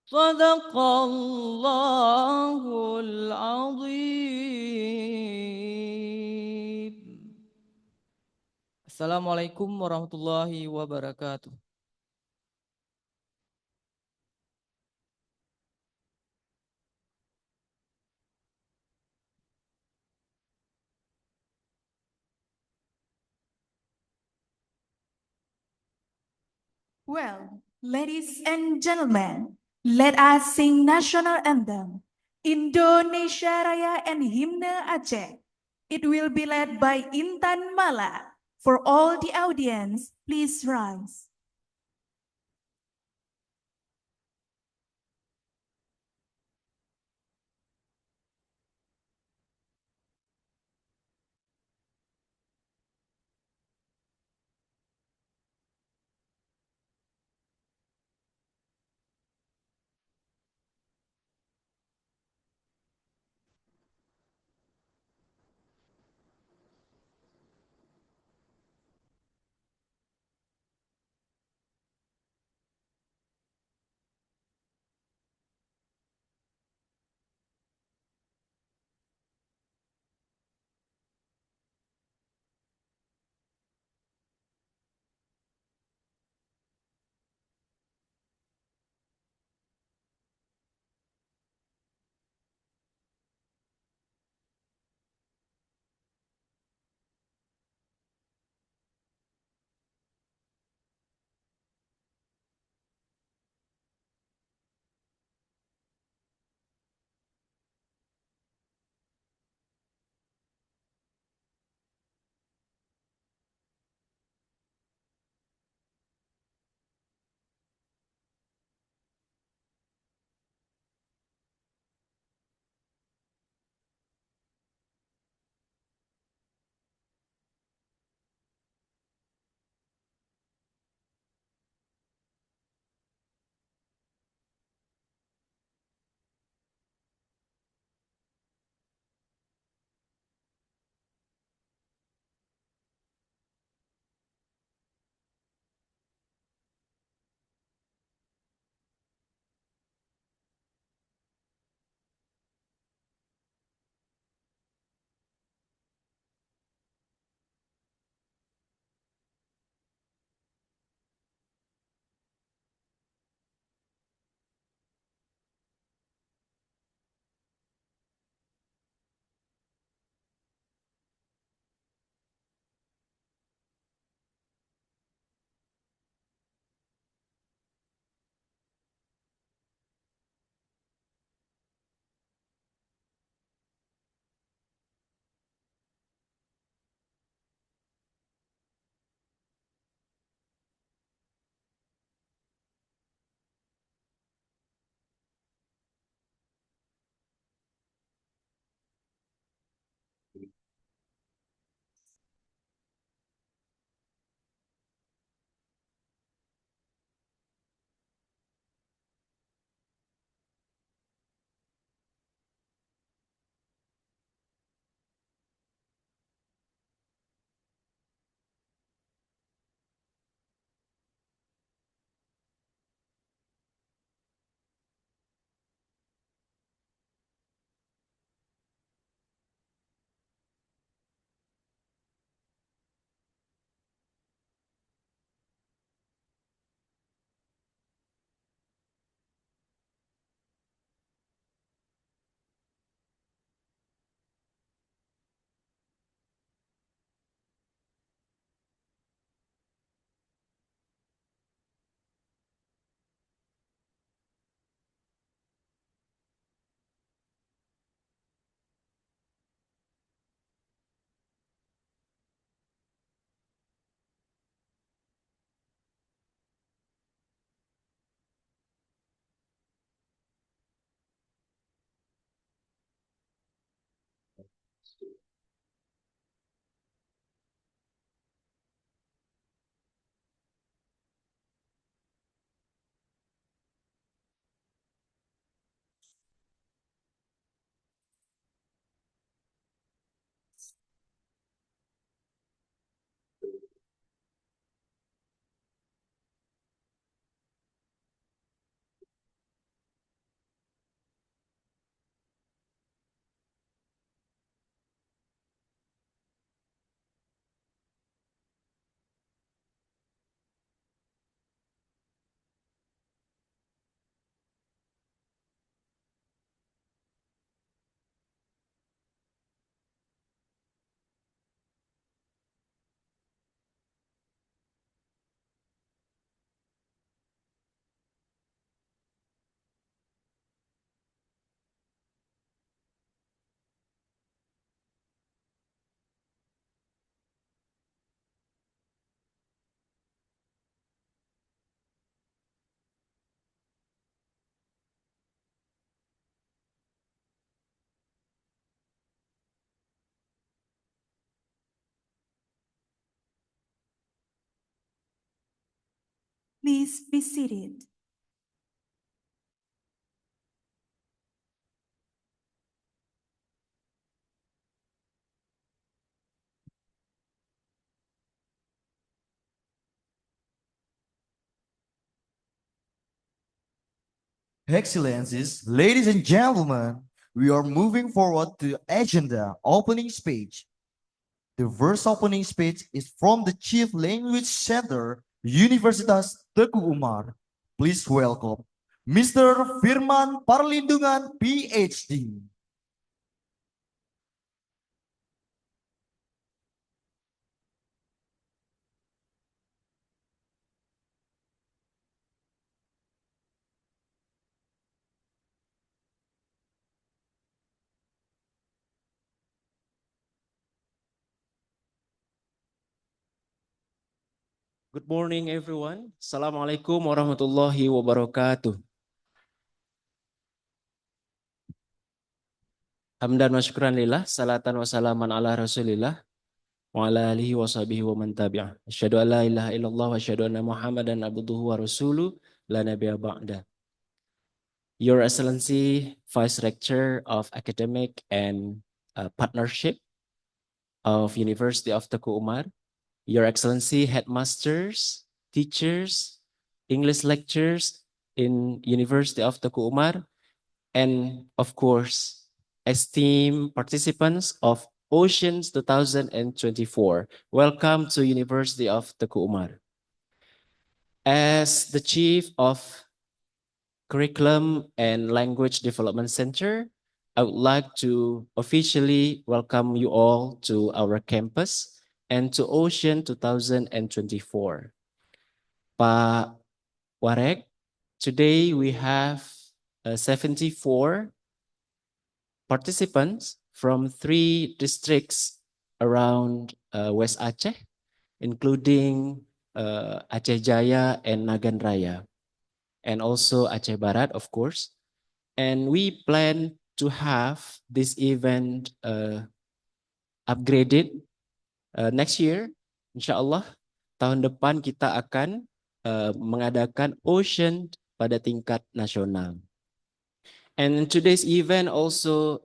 Sadaqallahul azim. Assalamualaikum warahmatullahi wabarakatuh. Well, ladies and gentlemen, let us sing national anthem, Indonesia Raya and Hymne Aceh. It will be led by Intan Mala. For all the audience, please rise. Please be seated. Excellencies, ladies and gentlemen, we are moving forward to the agenda opening speech. The first opening speech is from the Chief Language Center, Universitas Teguh Umar. Please welcome Mr. Firman Parlindungan, PhD. Good morning, everyone. Assalamualaikum warahmatullahi wabarakatuh. Hamdan wa syukran lillah, salatan wa salaman ala rasulillah, wa ala alihi wa sahbihi wa man tabi'ah. Asyhadu an la ilaha illallah wa asyhadu anna Muhammadan abduhu wa rasuluh, la nabiyya ba'da. Your Excellency, Vice Rector of Academic and Partnership of University of Teguh Umar, Your Excellency, Headmasters, Teachers, English lecturers in University of Teguh Umar, and of course, esteemed participants of Oceans 2024. Welcome to University of Teguh Umar. As the Chief of Curriculum and Language Development Center, I would like to officially welcome you all to our campus and to Ocean 2024. Pak Warek, today we have 74 participants from 3 districts around West Aceh, including Aceh Jaya and Nagan Raya, and also Aceh Barat, of course. And we plan to have this event upgraded next year, insyaAllah. Tahun depan kita akan mengadakan Ocean pada tingkat nasional. And today's event also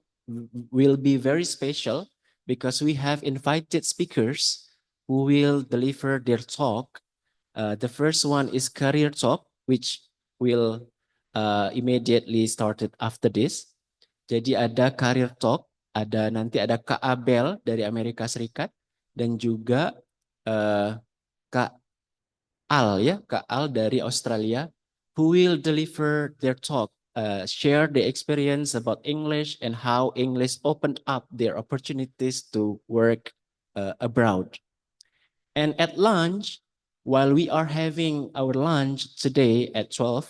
will be very special because we have invited speakers who will deliver their talk. The first one is Career Talk, which will immediately started after this. Jadi ada Career Talk, nanti ada Kak Abel dari Amerika Serikat dan juga Kak Al dari Australia, who will deliver their talk, share the experience about English and how English opened up their opportunities to work abroad. And at lunch, while we are having our lunch today at 12,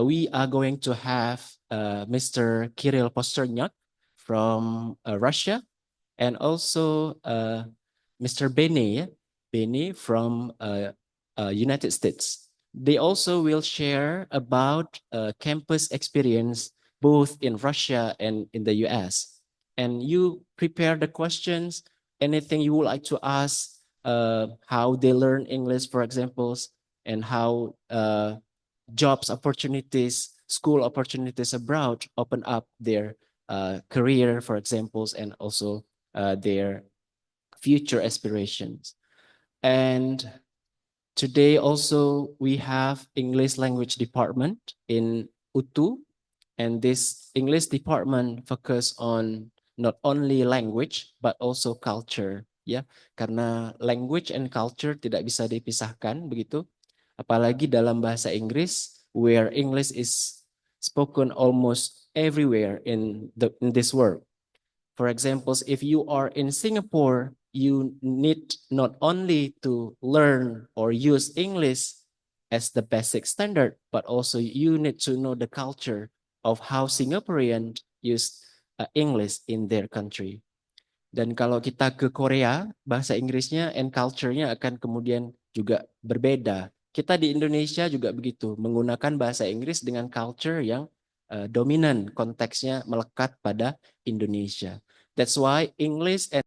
we are going to have Mr. Kirill Posternak from Russia, and also Mr. Benny from United States. They also will share about campus experience both in Russia and in the US. And you prepare the questions, anything you would like to ask, how they learn English, for examples, and how jobs opportunities, school opportunities abroad open up their career, for examples, and also their future aspirations. And today also we have English language department in UTU, and this English department focus on not only language but also culture, ya. Karena language and culture tidak bisa dipisahkan begitu. Apalagi dalam bahasa Inggris, where English is spoken almost everywhere in this world. For example, if you are in Singapore, you need not only to learn or use English as the basic standard, but also you need to know the culture of how Singaporeans use English in their country. Dan kalau kita ke Korea, bahasa Inggrisnya and culture-nya akan kemudian juga berbeda. Kita di Indonesia juga begitu, menggunakan bahasa Inggris dengan culture yang dominan, konteksnya melekat pada Indonesia. That's why English and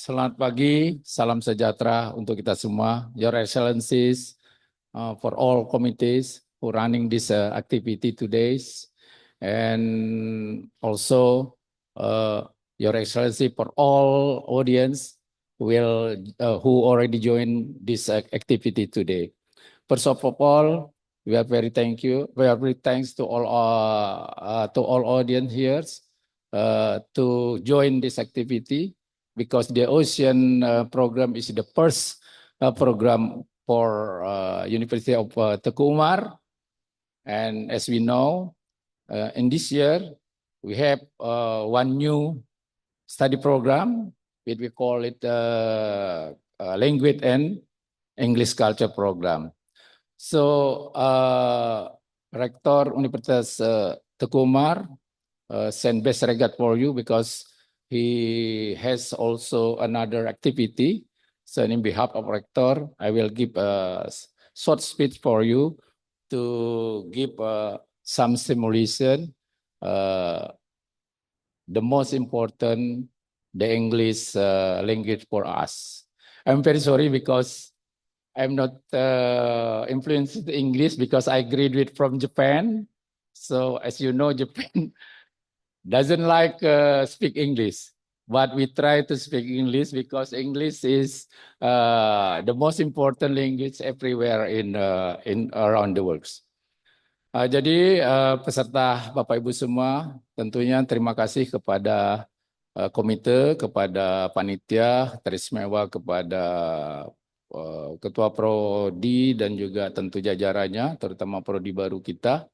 Selamat pagi, salam sejahtera untuk kita semua. Your Excellencies, for all committees who running this activity today, and also Your Excellency for all audience who already joined this activity today. First of all, we are very thanks to all audience here to join this activity, because the Ocean program is the first program for University of Teguh Umar. And as we know, in this year, we have one new study program, which we call it Language and English Culture Program. So, Rector Universitas Teguh Umar send best regard for you, because he has also another activity. So in behalf of Rector, I will give a short speech for you to give some stimulation. The most important, the English language for us. I'm very sorry because I'm not influenced in English, because I graduated from Japan. So as you know, Japan doesn't like speak English, but we try to speak English because English is the most important language everywhere in around the world. Jadi peserta Bapak Ibu semua, tentunya terima kasih kepada komite, kepada panitia, teristimewa kepada Ketua Prodi dan juga tentu jajarannya, terutama Prodi baru kita,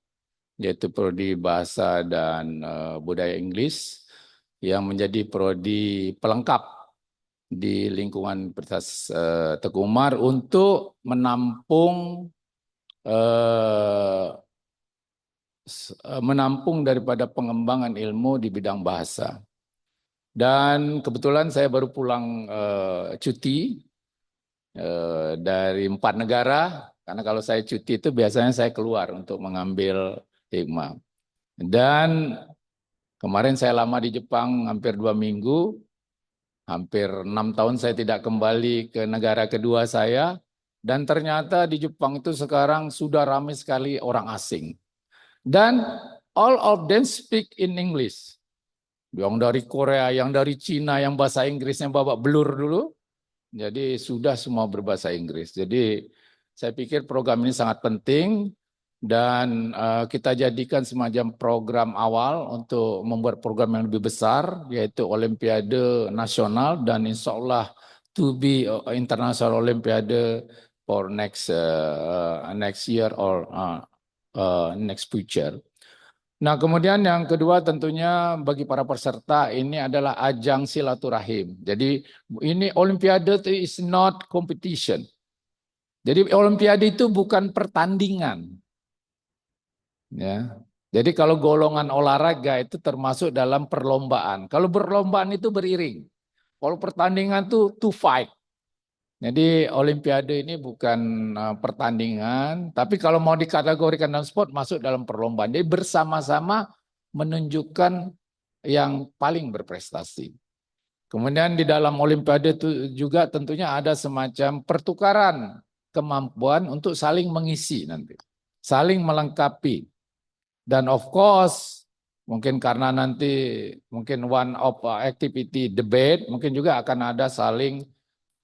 yaitu Prodi Bahasa dan Budaya Inggris, yang menjadi prodi pelengkap di lingkungan Universitas Teguh Umar untuk menampung daripada pengembangan ilmu di bidang bahasa. Dan kebetulan saya baru pulang cuti dari 4 negara, karena kalau saya cuti itu biasanya saya keluar untuk mengambil hikmah. Dan kemarin saya lama di Jepang hampir 2 minggu, hampir 6 tahun saya tidak kembali ke negara kedua saya, dan ternyata di Jepang itu sekarang sudah ramai sekali orang asing. Dan all of them speak in English. Yang dari Korea, yang dari Cina, yang bahasa Inggrisnya babak belur dulu, jadi sudah semua berbahasa Inggris. Jadi saya pikir program ini sangat penting, dan kita jadikan semacam program awal untuk membuat program yang lebih besar, yaitu Olimpiade Nasional, dan insya Allah to be International Olimpiade for next year or next future. Nah, kemudian yang kedua tentunya bagi para peserta ini adalah ajang silaturahim. Jadi ini Olimpiade itu is not competition. Jadi Olimpiade itu bukan pertandingan. Ya. Jadi kalau golongan olahraga itu termasuk dalam perlombaan. Kalau perlombaan itu beriring. Kalau pertandingan itu to fight. Jadi Olimpiade ini bukan pertandingan, tapi kalau mau dikategorikan dalam sport masuk dalam perlombaan. Jadi bersama-sama menunjukkan yang paling berprestasi. Kemudian di dalam Olimpiade itu juga tentunya ada semacam pertukaran kemampuan untuk saling mengisi nanti, saling melengkapi. Dan of course, mungkin karena nanti mungkin one of activity debate, mungkin juga akan ada saling,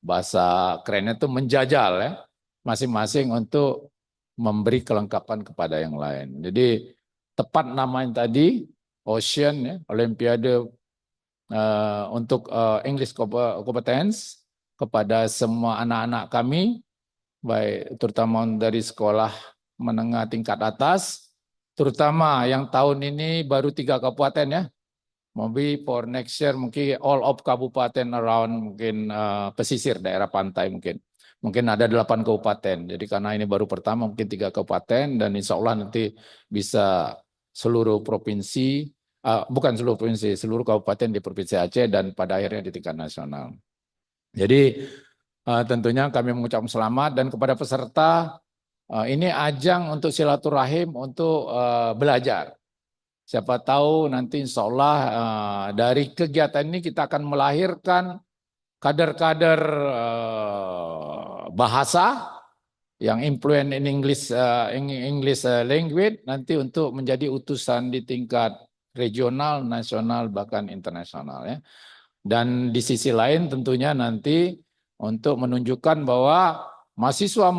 bahasa kerennya itu menjajal ya, masing-masing untuk memberi kelengkapan kepada yang lain. Jadi tepat namanya tadi, Ocean ya, Olimpiade untuk English Competence kepada semua anak-anak kami, baik terutama dari sekolah menengah tingkat atas, terutama yang tahun ini baru 3 kabupaten ya. Maybe for next year mungkin all of kabupaten around mungkin pesisir daerah pantai mungkin. Mungkin ada 8 kabupaten. Jadi karena ini baru pertama mungkin 3 kabupaten, dan insya Allah nanti bisa seluruh provinsi, bukan seluruh provinsi, seluruh kabupaten di Provinsi Aceh dan pada akhirnya di tingkat nasional. Jadi tentunya kami mengucapkan selamat, dan kepada peserta ini ajang untuk silaturahim, untuk belajar. Siapa tahu nanti insya Allah dari kegiatan ini kita akan melahirkan kader-kader bahasa yang influent in English language nanti untuk menjadi utusan di tingkat regional, nasional, bahkan internasional ya. Dan di sisi lain tentunya nanti untuk menunjukkan bahwa siswa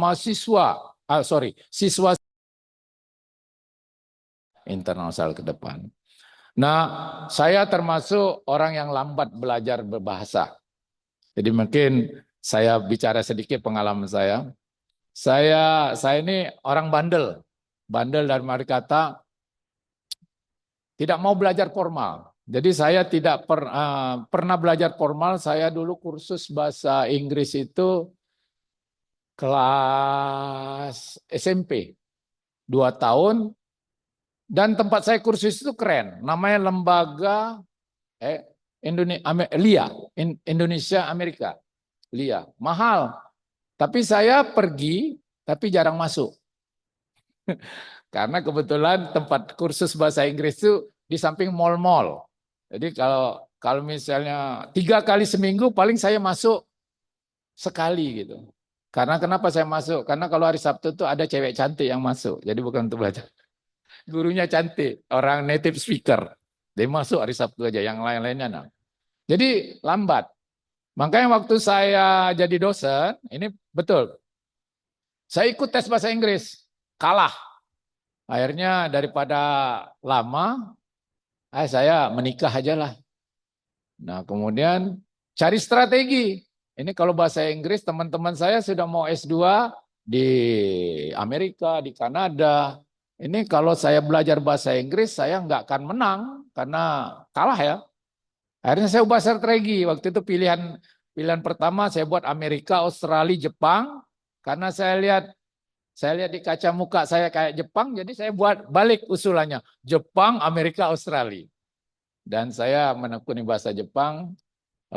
internasional ke depan. Nah, saya termasuk orang yang lambat belajar berbahasa. Jadi mungkin saya bicara sedikit pengalaman saya. Saya ini orang bandel. Bandel dari arti kata tidak mau belajar formal. Jadi saya tidak pernah belajar formal. Saya dulu kursus bahasa Inggris itu kelas SMP. 2 tahun. Dan tempat saya kursus itu keren. Namanya Lembaga Indonesia Amerika. LIA. Mahal. Tapi saya pergi, tapi jarang masuk. Karena kebetulan tempat kursus bahasa Inggris itu di samping mall-mall. Jadi kalau misalnya 3 kali seminggu paling saya masuk sekali gitu. Karena kenapa saya masuk? Karena kalau hari Sabtu itu ada cewek cantik yang masuk. Jadi bukan untuk belajar. Gurunya cantik, orang native speaker. Dia masuk hari Sabtu aja, yang lain-lainnya nah. Jadi lambat. Makanya waktu saya jadi dosen, ini betul. Saya ikut tes bahasa Inggris, kalah. Akhirnya daripada lama, saya menikah aja lah. Nah kemudian cari strategi. Ini kalau bahasa Inggris teman-teman saya sudah mau S2 di Amerika, di Kanada. Ini kalau saya belajar bahasa Inggris saya nggak akan menang karena kalah ya. Akhirnya saya ubah strategi. Waktu itu pilihan pertama saya buat Amerika, Australia, Jepang. Karena saya lihat di kaca muka saya kayak Jepang, jadi saya buat balik usulannya. Jepang, Amerika, Australia. Dan saya menekuni bahasa Jepang 6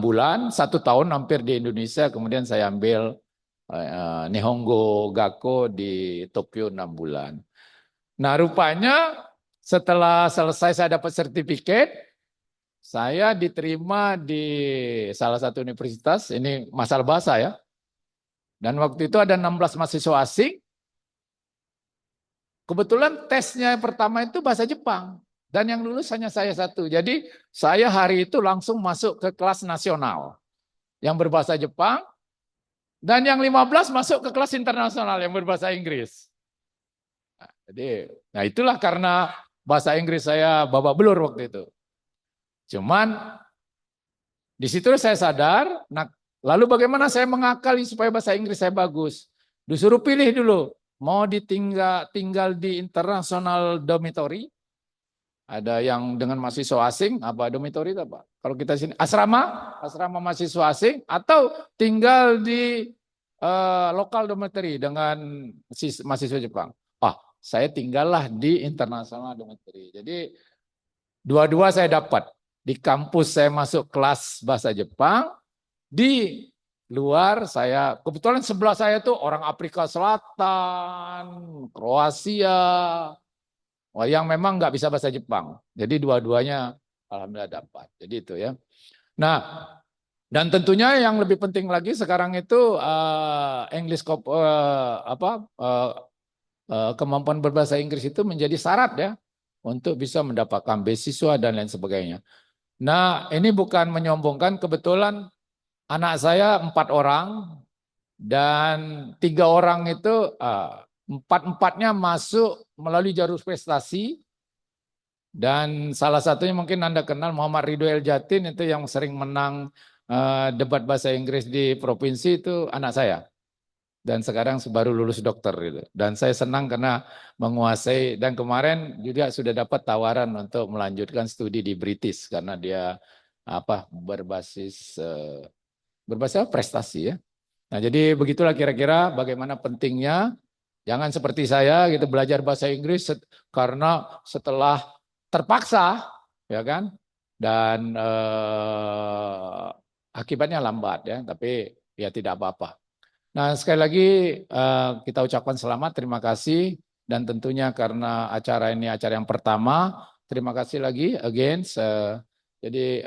bulan, 1 tahun hampir di Indonesia. Kemudian saya ambil Nihongo Gakko di Tokyo 6 bulan. Nah rupanya setelah selesai saya dapat sertifikat, saya diterima di salah satu universitas, ini masalah bahasa ya. Dan waktu itu ada 16 mahasiswa asing. Kebetulan tesnya pertama itu bahasa Jepang. Dan yang lulus hanya saya 1. Jadi saya hari itu langsung masuk ke kelas nasional yang berbahasa Jepang. Dan yang 15 masuk ke kelas internasional yang berbahasa Inggris. Nah itulah karena bahasa Inggris saya babak belur waktu itu. Cuman di situ saya sadar, nah, lalu bagaimana saya mengakali supaya bahasa Inggris saya bagus? Disuruh pilih dulu, mau tinggal di international dormitory, ada yang dengan mahasiswa asing, apa dormitory itu apa? Kalau kita sini asrama mahasiswa asing, atau tinggal di lokal dormitory dengan mahasiswa Jepang. Saya tinggallah di international dormitory. Jadi dua-dua saya dapat. Di kampus saya masuk kelas bahasa Jepang, di luar saya, kebetulan sebelah saya tuh orang Afrika Selatan, Kroasia, yang memang nggak bisa bahasa Jepang. Jadi dua-duanya alhamdulillah dapat. Jadi itu ya. Nah, dan tentunya yang lebih penting lagi sekarang itu kemampuan berbahasa Inggris itu menjadi syarat ya untuk bisa mendapatkan beasiswa dan lain sebagainya. Nah, ini bukan menyombongkan, kebetulan anak saya 4 orang dan 3 orang itu 4-empatnya masuk melalui jalur prestasi. Dan salah satunya mungkin Anda kenal Muhammad Ridho El Jatin, itu yang sering menang debat bahasa Inggris di provinsi, itu anak saya. Dan sekarang baru lulus dokter gitu. Dan saya senang karena menguasai, dan kemarin juga sudah dapat tawaran untuk melanjutkan studi di British karena dia berbasis prestasi ya. Nah, jadi begitulah kira-kira bagaimana pentingnya, jangan seperti saya gitu belajar bahasa Inggris karena setelah terpaksa ya kan, dan akibatnya lambat ya, tapi ya tidak apa-apa. Nah, sekali lagi kita ucapkan selamat, terima kasih, dan tentunya karena acara ini acara yang pertama, terima kasih lagi again. Jadi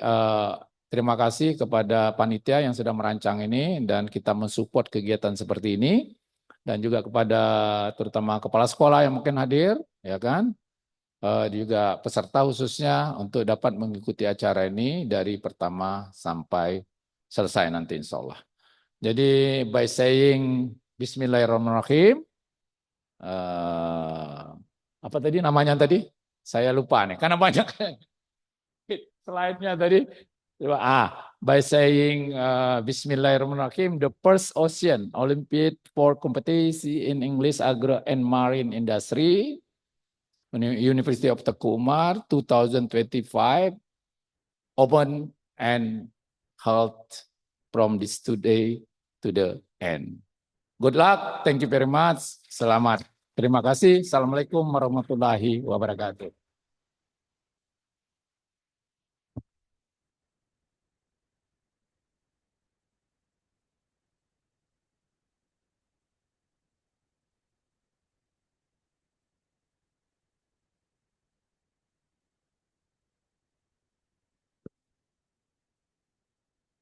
terima kasih kepada panitia yang sudah merancang ini dan kita mensupport kegiatan seperti ini. Dan juga kepada terutama kepala sekolah yang mungkin hadir, ya kan? Juga peserta khususnya untuk dapat mengikuti acara ini dari pertama sampai selesai nanti insya Allah. Jadi by saying Bismillahirrahmanirrahim, apa tadi namanya tadi? Saya lupa nih, karena banyak slide-nya tadi. By saying Bismillahirrahmanirrahim, the first Ocean Olympiad for competition in English Agro and Marine Industry, University of Teguh Umar 2025, open and held from this today to the end. Good luck, thank you very much. Selamat. Terima kasih. Assalamualaikum warahmatullahi wabarakatuh.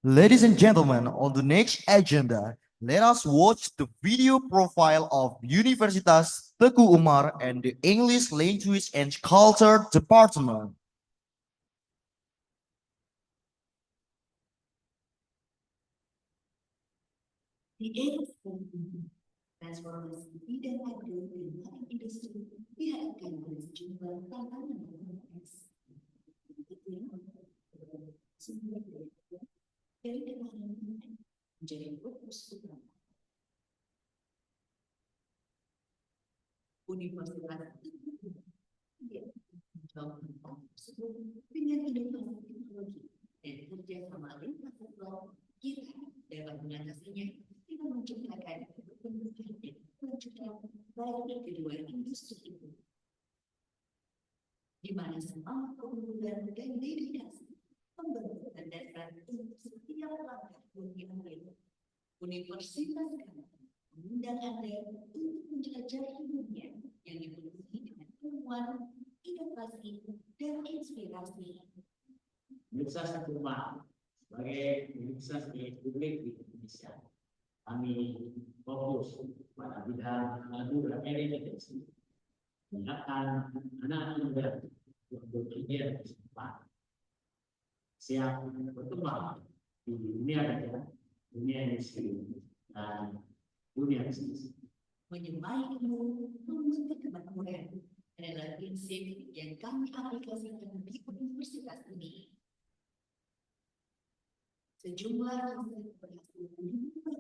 Ladies and gentlemen, on the next agenda, let us watch the video profile of Universitas Teguh Umar and the English Language and Culture Department. The transformasi bidang agro dan marine industri dihadapkan oleh sejumlah tantangan dan kompleks. Sumber daya dari kemarin menjadi fokus utama. Universitas menjawab tantangan tersebut dengan inovasi teknologi dan kerjasama lintas sektor kita dapat mengatasinya dengan menciptakan kebutuhan dan kelanjutan bagi kedua industri itu. Di mana semangat keunggulan dan dedikasi membentuk dasar untuk setiap langkah yang diambil. Universitas kami mengundang Anda untuk menjelajahi dunia yang dipenuhi dengan temuan, inovasi, dan inspirasi. Universitas Teguh Umar sebagai Universitas Publik di Indonesia, kami fokus pada bidang agro dan marine industry, menyiapkan anak muda untuk berpikir di depan, siap berkembang di dunia kerja, dunia industri, dan dunia bisnis. Menyemai ilmu, membentuk kemakmuran adalah prinsip yang kami aplikasikan di universitas ini. Sejumlah riset berhasil menunjukkan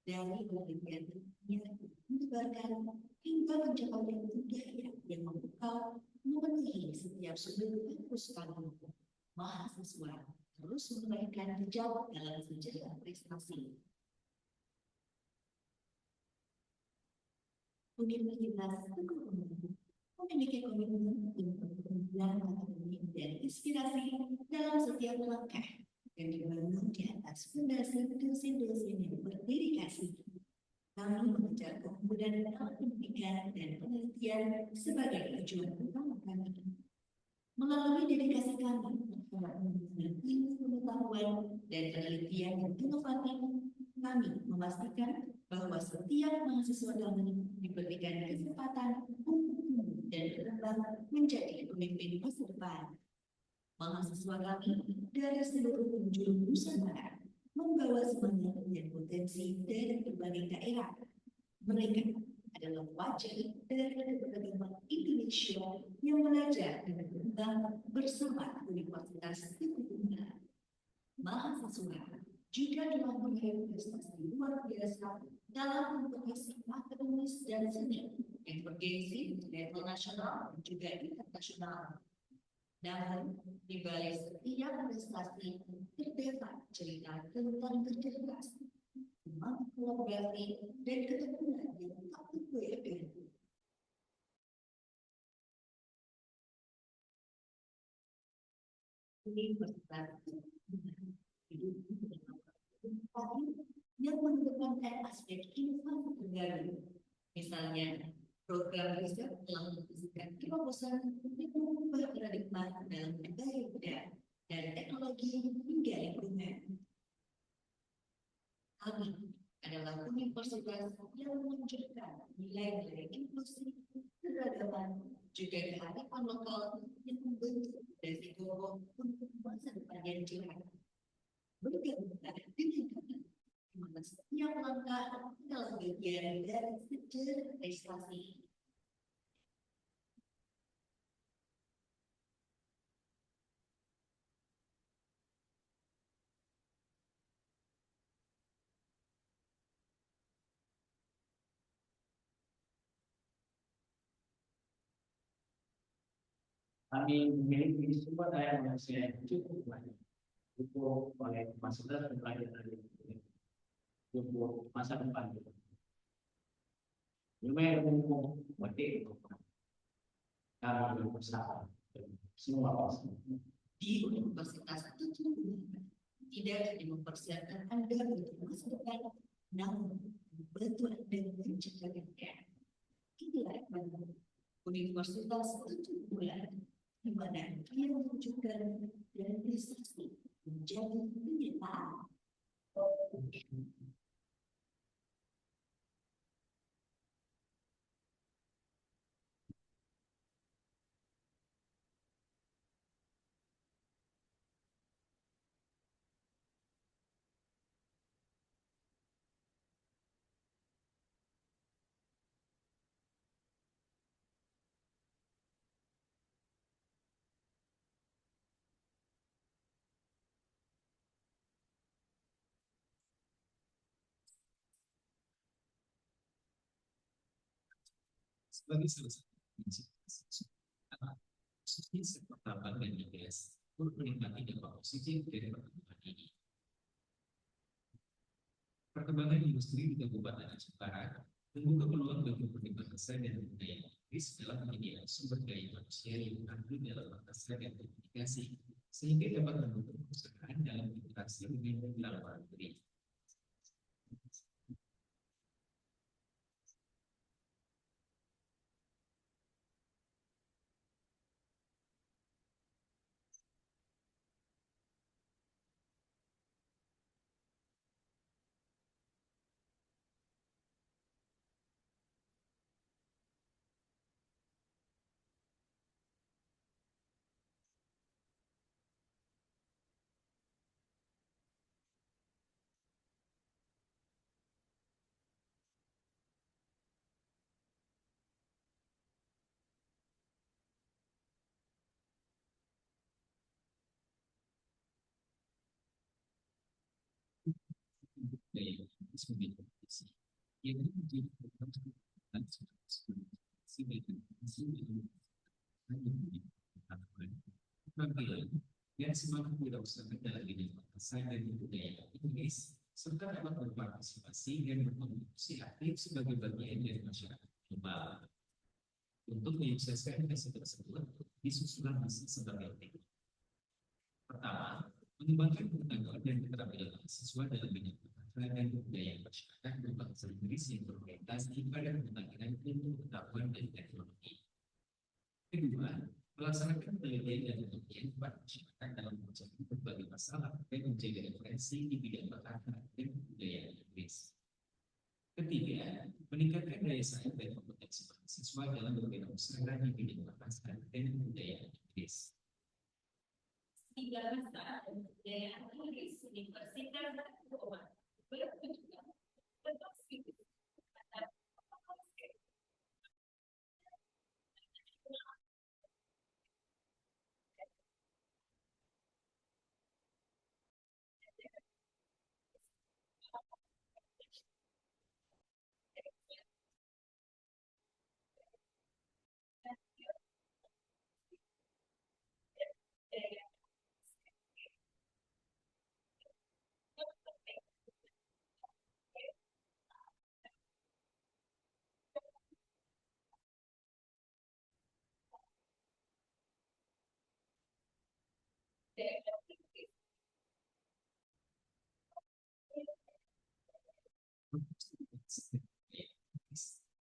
dari penelitian yang menyebarkan hingga pencapaian budaya yang membuka memenuhi setiap sudut kampus kami. Mahasiswa terus memberikan jejak dalam sejarah prestasi. Universitas Teguh Umar memiliki komitmen untuk perkembangan akademik dan inspirasi dalam setiap langkah yang dibangun di atas fondasi dosen-dosen yang berdedikasi. Kami mengejar kemudahan dalam pendidikan dan penelitian sebagai tujuan utama kami. Melalui dedikasi kami terhadap ilmu pengetahuan dan penelitian yang inovatif, kami memastikan bahwa setiap mahasiswa kami diberikan kesempatan untuk tumbuh dan berkembang menjadi pemimpin masa depan. Mahasiswa kami dari seluruh penjuru Nusantara membawa semangat dan potensi dari berbagai daerah. Mereka adalah wajah dari keberagaman Indonesia yang belajar dan berkembang bersama Universitas Teguh Umar. Mahasiswa juga telah meraih prestasi luar biasa dalam kompetisi akademis dan seni yang bergengsi level nasional dan juga internasional. Namun, di balik setiap prestasi terdapat cerita tentang kecerdasan, kemampuan kolaborasi, dan ketekunan yang tak tergoyahkan. Universitas yang mengedepankan aspek inovasi terbaru, misalnya program riset telah memposisikan terobosan untuk mengubah paradigma dalam budaya muda dan teknologi hingga lingkungan. Kami adalah universitas yang menunjukkan nilai-nilai inklusi, keragaman, juga kearifan lokal yang membentuk resiko untuk masa depan yang cerah. Bergabung dengan kami, di mana setiap langkah adalah bagian dari sejarah prestasi. Kami memiliki sumber daya manusia yang cukup banyak untuk oleh masa depan untuk masa depan. Lumayan umum, berarti kami berusaha semua orang. Di universitas itu tidak hanya mempersiapkan Anda untuk masa depan, namun membantu Anda menciptakannya. Inilah Universitas 7 bulan, di mana ia menunjukkan dan prestasi menjadi kenyataan. Sebagai salah satu prinsip khususnya sektor tambang dan migas untuk menikmati dampak positif dari perkembangan ini. Perkembangan industri di Kabupaten Aceh Barat membuka peluang bagi perkembangan bangsa dan budaya Inggris dalam menyediakan sumber daya manusia yang tangguh dalam bahasa dan komunikasi, sehingga dapat mendukung perusahaan dalam interaksi dengan luar negeri. Daya sebagai kompetisi yang menjadi program dan tampilan yang semakin dilaksanakan dalam bidang bahasa dan budaya Inggris serta dapat berpartisipasi dan berkontribusi aktif sebagai bagian dari masyarakat global. Untuk menyukseskan misi tersebut disusunan misi sebagai berikut. Pertama, mengembangkan pengetahuan dan keterampilan mahasiswa dalam bidang bahasa dan budaya masyarakat berbahasa Inggris yang berorientasi pada pengetahuan ilmu pengetahuan dan teknologi. Kedua, melaksanakan penelitian dan penelitian kepada masyarakat dalam menjawab berbagai masalah dan menjaga referensi di bidang bahasa dan budaya Inggris. Ketiga, meningkatkan daya saing dan kompetensi mahasiswa dalam berwirausaha di bidang bahasa dan budaya Inggris. Tiga bahasa dan budaya Inggris Universitas Keuangan bertujuan berpositif pada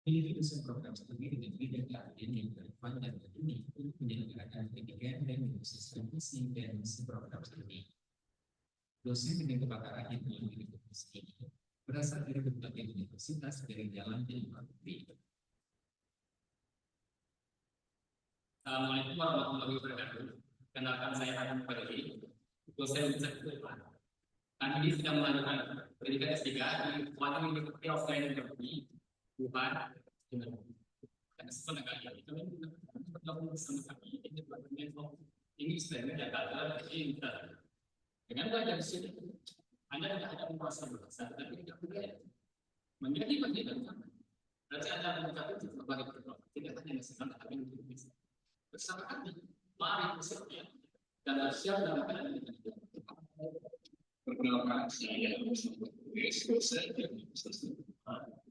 Menyusun program studi dengan bidang keahlian yang relevan dan unik untuk menyelenggarakan pendidikan dan mengkhususkan visi dan misi program studi. Dosen dengan kepakaran yang memiliki visi ini berasal dari berbagai universitas dari dalam dan luar negeri. Assalamualaikum warahmatullahi wabarakatuh. Kenalkan saya Hanum Fadli, dosen Universitas Unpad. Kami ini sedang melakukan pendidikan S3 di Quantum University of Science and Technology, Wuhan, dan sebenarnya kami bergabung bersama kami di Departemen of English dan Jakarta dengan belajar di sini. Anda tidak hanya menguasai bahasa, tapi juga budaya. Menjadi bagian dari berarti Anda mengucapkan berbagai perkara, tidak hanya sekarang, tapi untuk bisa bersama kami. Mari bersedia dan bersiap dalam keadaan ini. Perkenalkan saya dosen dari Universitas Unpad.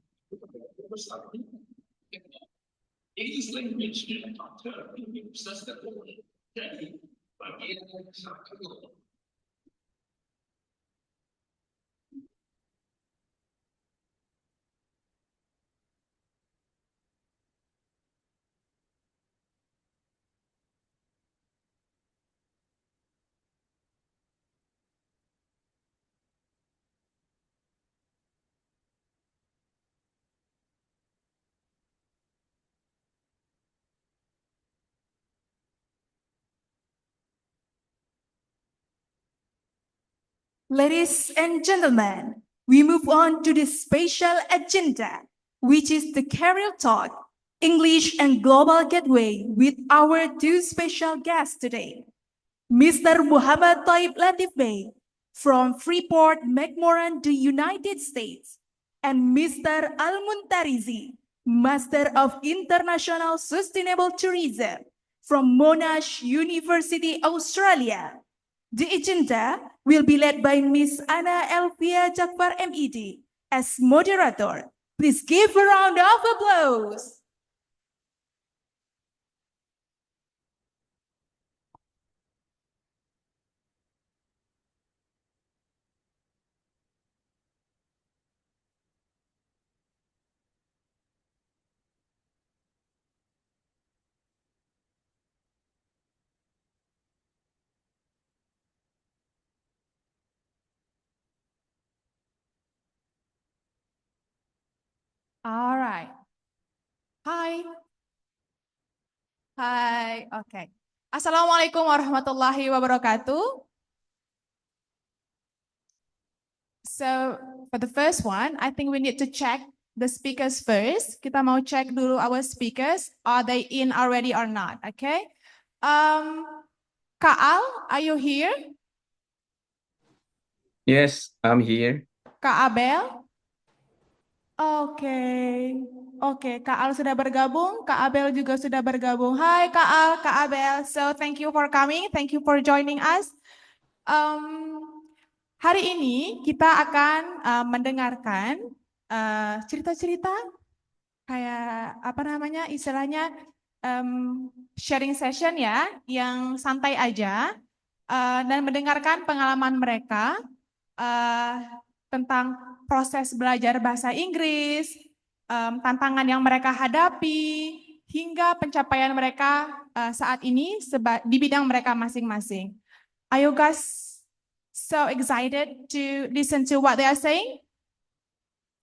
English language and culture in Universitas Unpad jadi bagian yang sangat penting. Ladies and gentlemen, we move on to the special agenda, which is the Career Talk, English and Global Gateway with our two special guests today. Mr. Muhammad Taib Latif Bey from Freeport, McMoran, the United States, and Mr. Al-Muntarizi, Master of International Sustainable Tourism from Monash University, Australia. The agenda will be led by Ms. Ana Elvia Jakfar MED as moderator. Please give a round of applause. All right. Hi. Hi. Okay. Assalamualaikum warahmatullahi wabarakatuh. So for the first one, I think we need to check the speakers first. Kita mau cek dulu our speakers. Are they in already or not? Okay. Kak Al, are you here? Yes, I'm here. Kak Abel? Oke, Kak Al sudah bergabung, Kak Abel juga sudah bergabung. Hai Kak Al, Kak Abel. So thank you for coming, thank you for joining us. Hari ini kita akan mendengarkan cerita-cerita kayak apa namanya istilahnya sharing session ya, yang santai aja dan mendengarkan pengalaman mereka tentang proses belajar bahasa Inggris, tantangan yang mereka hadapi, hingga pencapaian mereka saat ini di bidang mereka masing-masing. Are you guys so excited to listen to what they are saying?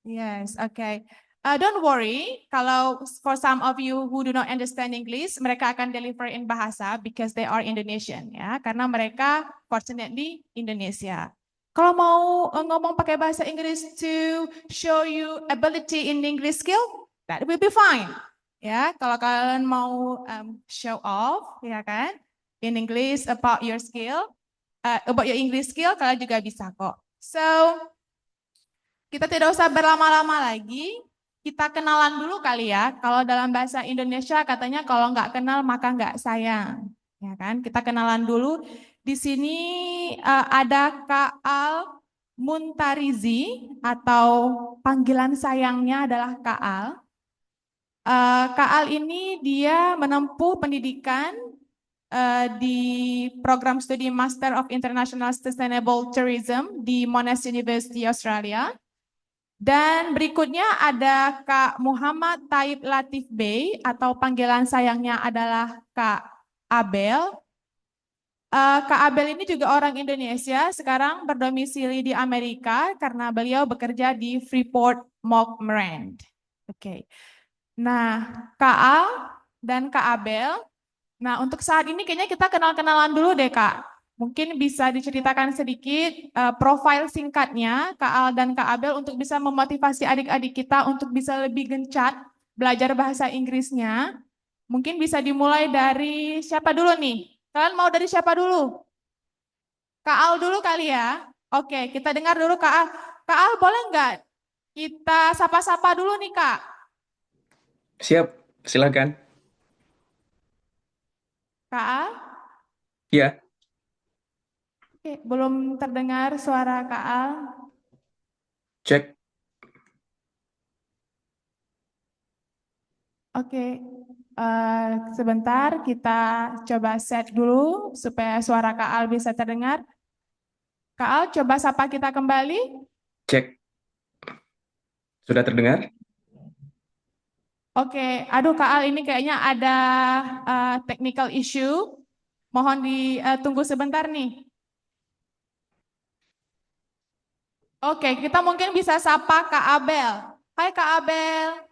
Yes, okay. Don't worry, kalau for some of you who do not understand English, mereka akan deliver in bahasa because they are Indonesian, ya, karena mereka fortunately Indonesia. Kalau mau ngomong pakai bahasa Inggris to show you ability in English skill, that will be fine. Ya, kalau kalian mau show off, ya kan, in English about your skill, about your English skill, kalian juga bisa kok. So, kita tidak usah berlama-lama lagi, kita kenalan dulu kali ya. Kalau dalam bahasa Indonesia katanya kalau nggak kenal maka nggak sayang, ya kan? Kita kenalan dulu. Di sini ada Kak Al-Muntarizi atau panggilan sayangnya adalah Kak Al. Kak Al ini dia menempuh pendidikan di program studi Master of International Sustainable Tourism di Monash University, Australia. Dan berikutnya ada Kak Muhammad Taib Latif Bey atau panggilan sayangnya adalah Kak Abel. Kak Abel ini juga orang Indonesia, sekarang berdomisili di Amerika karena beliau bekerja di Freeport McMoRan. Oke. Nah, Kak Al dan Kak Abel. Nah, untuk saat ini kayaknya kita kenal-kenalan dulu deh, Kak. Mungkin bisa diceritakan sedikit profil singkatnya Kak Al dan Kak Abel untuk bisa memotivasi adik-adik kita untuk bisa lebih gencat belajar bahasa Inggrisnya. Mungkin bisa dimulai dari siapa dulu nih? Kalian mau dari siapa dulu? Kak Al dulu kali ya. Oke, kita dengar dulu Kak Al. Kak Al boleh nggak kita sapa-sapa dulu nih Kak? Siap, silakan. Kak Al? Ya, Oke, belum terdengar suara Kak Al. cek. Oke, sebentar kita coba set dulu supaya suara Kak Al bisa terdengar. Kak Al, coba sapa kita kembali. Cek. Sudah terdengar? Oke, aduh Kak Al ini kayaknya ada technical issue. Mohon ditunggu sebentar nih. Oke, kita mungkin bisa sapa Kak Abel. Hai Kak Abel.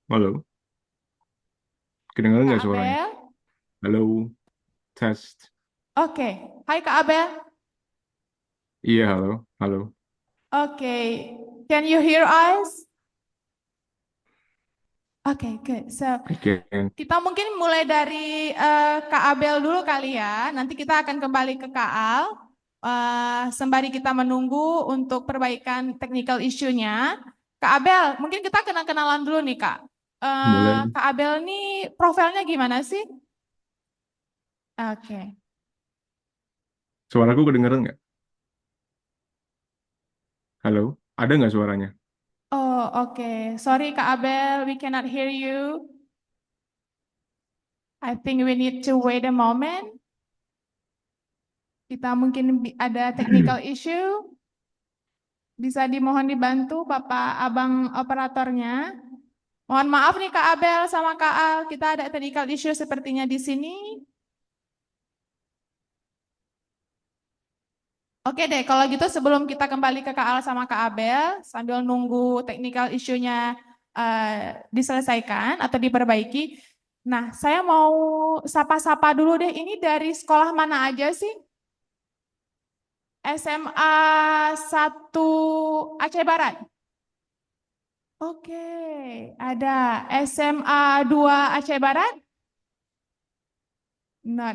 Halo, kedengaran Kak nggak suaranya? Abel. Halo, test. Oke, hai Kak Abel. Iya, halo, halo. Oke, can you hear us? Oke, good. So, Oke, kita mungkin mulai dari Kak Abel dulu kali ya. Nanti kita akan kembali ke Kak Al. Sembari kita menunggu untuk perbaikan technical issue-nya. Kak Abel, mungkin kita kenalan dulu nih Kak. boleh. Kak Abel nih profilnya gimana sih? Oke. Suaraku kedengaran nggak? Halo, ada nggak suaranya? Oh, oke. Sorry Kak Abel, we cannot hear you. I think we need to wait a moment. Kita mungkin ada technical issue. Bisa dimohon dibantu Bapak Abang operatornya. Mohon maaf nih Kak Abel sama Kak Al, kita ada technical issue sepertinya di sini. Oke deh, kalau gitu sebelum kita kembali ke Kak Al sama Kak Abel, sambil nunggu technical issue-nya diselesaikan atau diperbaiki. Nah, saya mau sapa-sapa dulu deh, ini dari sekolah mana aja sih? SMA 1 Aceh Barat. Oke, ada SMA 2 Aceh Barat? Nah,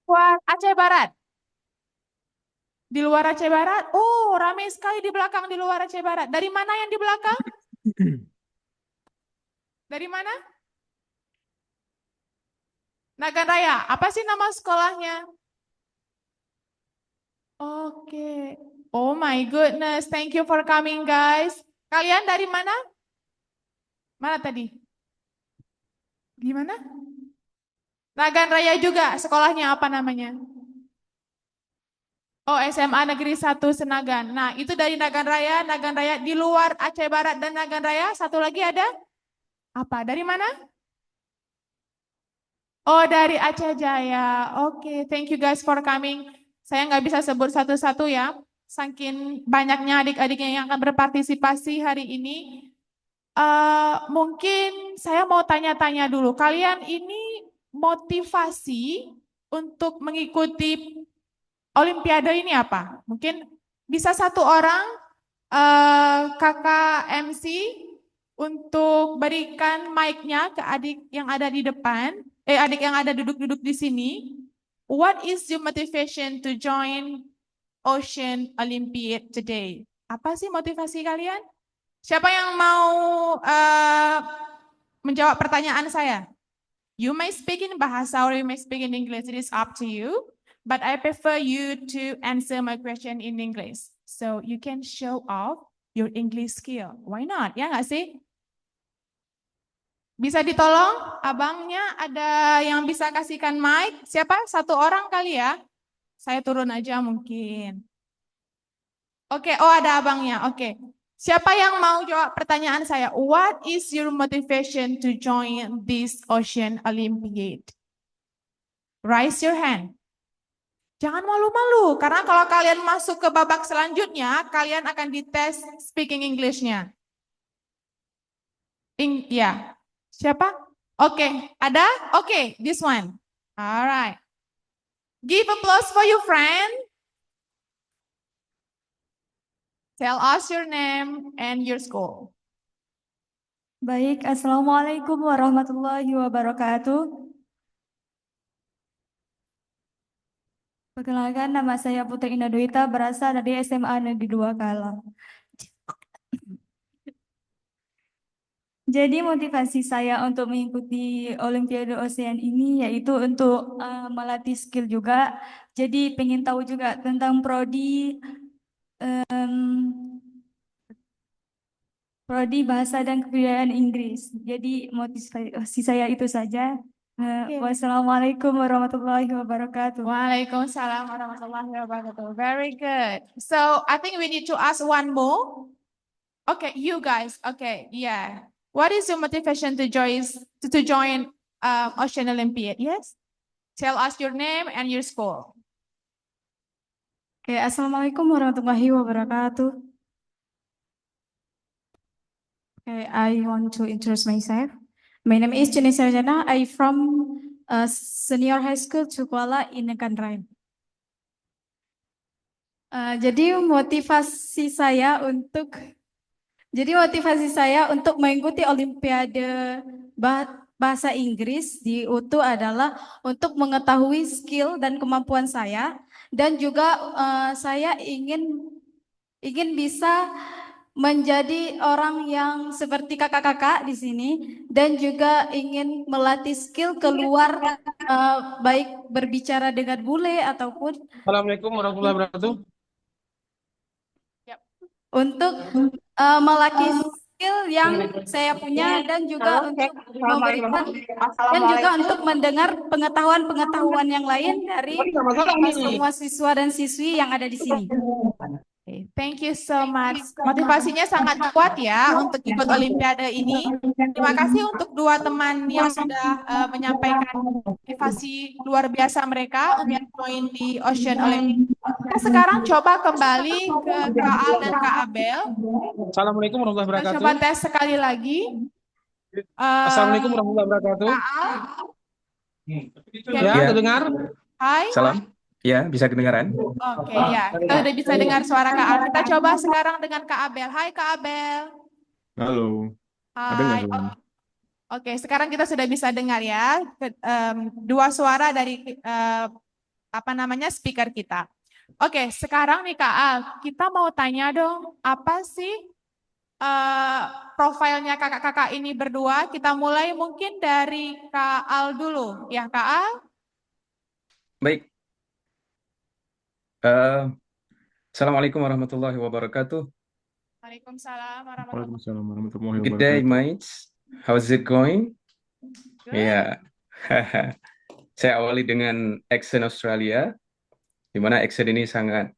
luar Aceh Barat. Di luar Aceh Barat? Oh, ramai sekali di belakang di luar Aceh Barat. Dari mana yang di belakang? Dari mana? Nagan Raya. Apa sih nama sekolahnya? Oke. Oh my goodness. Thank you for coming, guys. Kalian dari mana? Mana tadi? Gimana? Nagan Raya juga. Sekolahnya apa namanya? Oh, SMA Negeri 1 Senagan. Nah, itu dari Nagan Raya di luar Aceh Barat dan Nagan Raya. Satu lagi ada? Apa? Dari mana? Oh, dari Aceh Jaya. Oke, thank you guys for coming. Saya nggak bisa sebut satu-satu ya. Saking banyaknya adik-adiknya yang akan berpartisipasi hari ini. Mungkin saya mau tanya-tanya dulu. Kalian ini motivasi untuk mengikuti Olimpiade ini apa? Mungkin bisa satu orang kakak MC untuk berikan mic-nya ke adik yang ada di depan, adik yang ada duduk-duduk di sini. What is your motivation to join Ocean Olympiad today? Apa sih motivasi kalian? Siapa yang mau menjawab pertanyaan saya? You may speak in Bahasa or you may speak in English. It is up to you. But I prefer you to answer my question in English. So you can show off your English skill. Why not? Ya nggak sih? Bisa ditolong abangnya, ada yang bisa kasihkan mic? Siapa? Satu orang kali ya? Saya turun aja mungkin. Oke, oh ada abangnya. Oke. Siapa yang mau jawab pertanyaan saya? What is your motivation to join this Ocean Olympiad? Raise your hand. Jangan malu-malu, karena kalau kalian masuk ke babak selanjutnya, kalian akan dites speaking English-nya. Ya. Siapa? Oke, ada? Oke, this one. Alright. Give applause for your friend. Tell us your name and your school. Baik, Assalamualaikum warahmatullahi wabarakatuh. Perkenalkan, nama saya Putri Indah Dwita, berasal dari SMA Negeri 2 Kalang. Jadi motivasi saya untuk mengikuti Olimpiade Ocean ini yaitu untuk melatih skill juga. Jadi pengen tahu juga tentang prodi bahasa dan kebudayaan Inggris. Jadi motivasi saya itu saja. Wassalamualaikum warahmatullahi wabarakatuh. Waalaikumsalam warahmatullahi wabarakatuh. Very good. So I think we need to ask one more. Okay, you guys. Okay, yeah. What is your motivation to join Ocean Olympiad? Yes. Tell us your name and your school. Okay, Assalamualaikum warahmatullahi wabarakatuh. Okay, I want to introduce myself. My name is Jenny Sarjana. I'm from Senior High School Cukuala in Kanrai. Jadi motivasi saya untuk mengikuti Olimpiade Bahasa Inggris di UTU adalah untuk mengetahui skill dan kemampuan saya, dan juga saya ingin bisa menjadi orang yang seperti kakak-kakak di sini, dan juga ingin melatih skill keluar baik berbicara dengan bule ataupun Assalamualaikum warahmatullahi wabarakatuh. untuk melatih skill yang saya punya, dan juga untuk memberikan dan juga untuk mendengar pengetahuan yang lain dari semua siswa dan siswi yang ada di sini. Thank you so much. Motivasinya sangat kuat ya untuk ikut Olimpiade ini. Terima kasih untuk dua teman yang sudah menyampaikan motivasi luar biasa mereka untuk join di Ocean Olympiad. Kita sekarang coba kembali ke Kak Al dan Kak Abel. Assalamualaikum warahmatullahi Kita wabarakatuh. coba tes sekali lagi. Assalamualaikum warahmatullahi wabarakatuh. Kak Al, Ya, terdengar? hai. Salam. Ya, bisa kedengaran? Oke, ya. Kita udah bisa dengar suara Kak Al. Kita coba sekarang dengan Kak Abel. Hai Kak Abel. Halo. Ada nggak Hai. suaranya? Oke, sekarang kita sudah bisa dengar ya. Dua suara dari speaker kita. Oke, sekarang nih Kak Al, kita mau tanya dong, apa sih profilnya kakak-kakak ini berdua? Kita mulai mungkin dari Kak Al dulu. Ya, Kak Al? Baik. Assalamualaikum warahmatullahi wabarakatuh. Waalaikumsalam warahmatullahi Waalaikumsalam warahmatullahi Good day, wabarakatuh. mates. How's it going? Good. Ya, saya awali dengan accent Australia, di mana accent ini sangat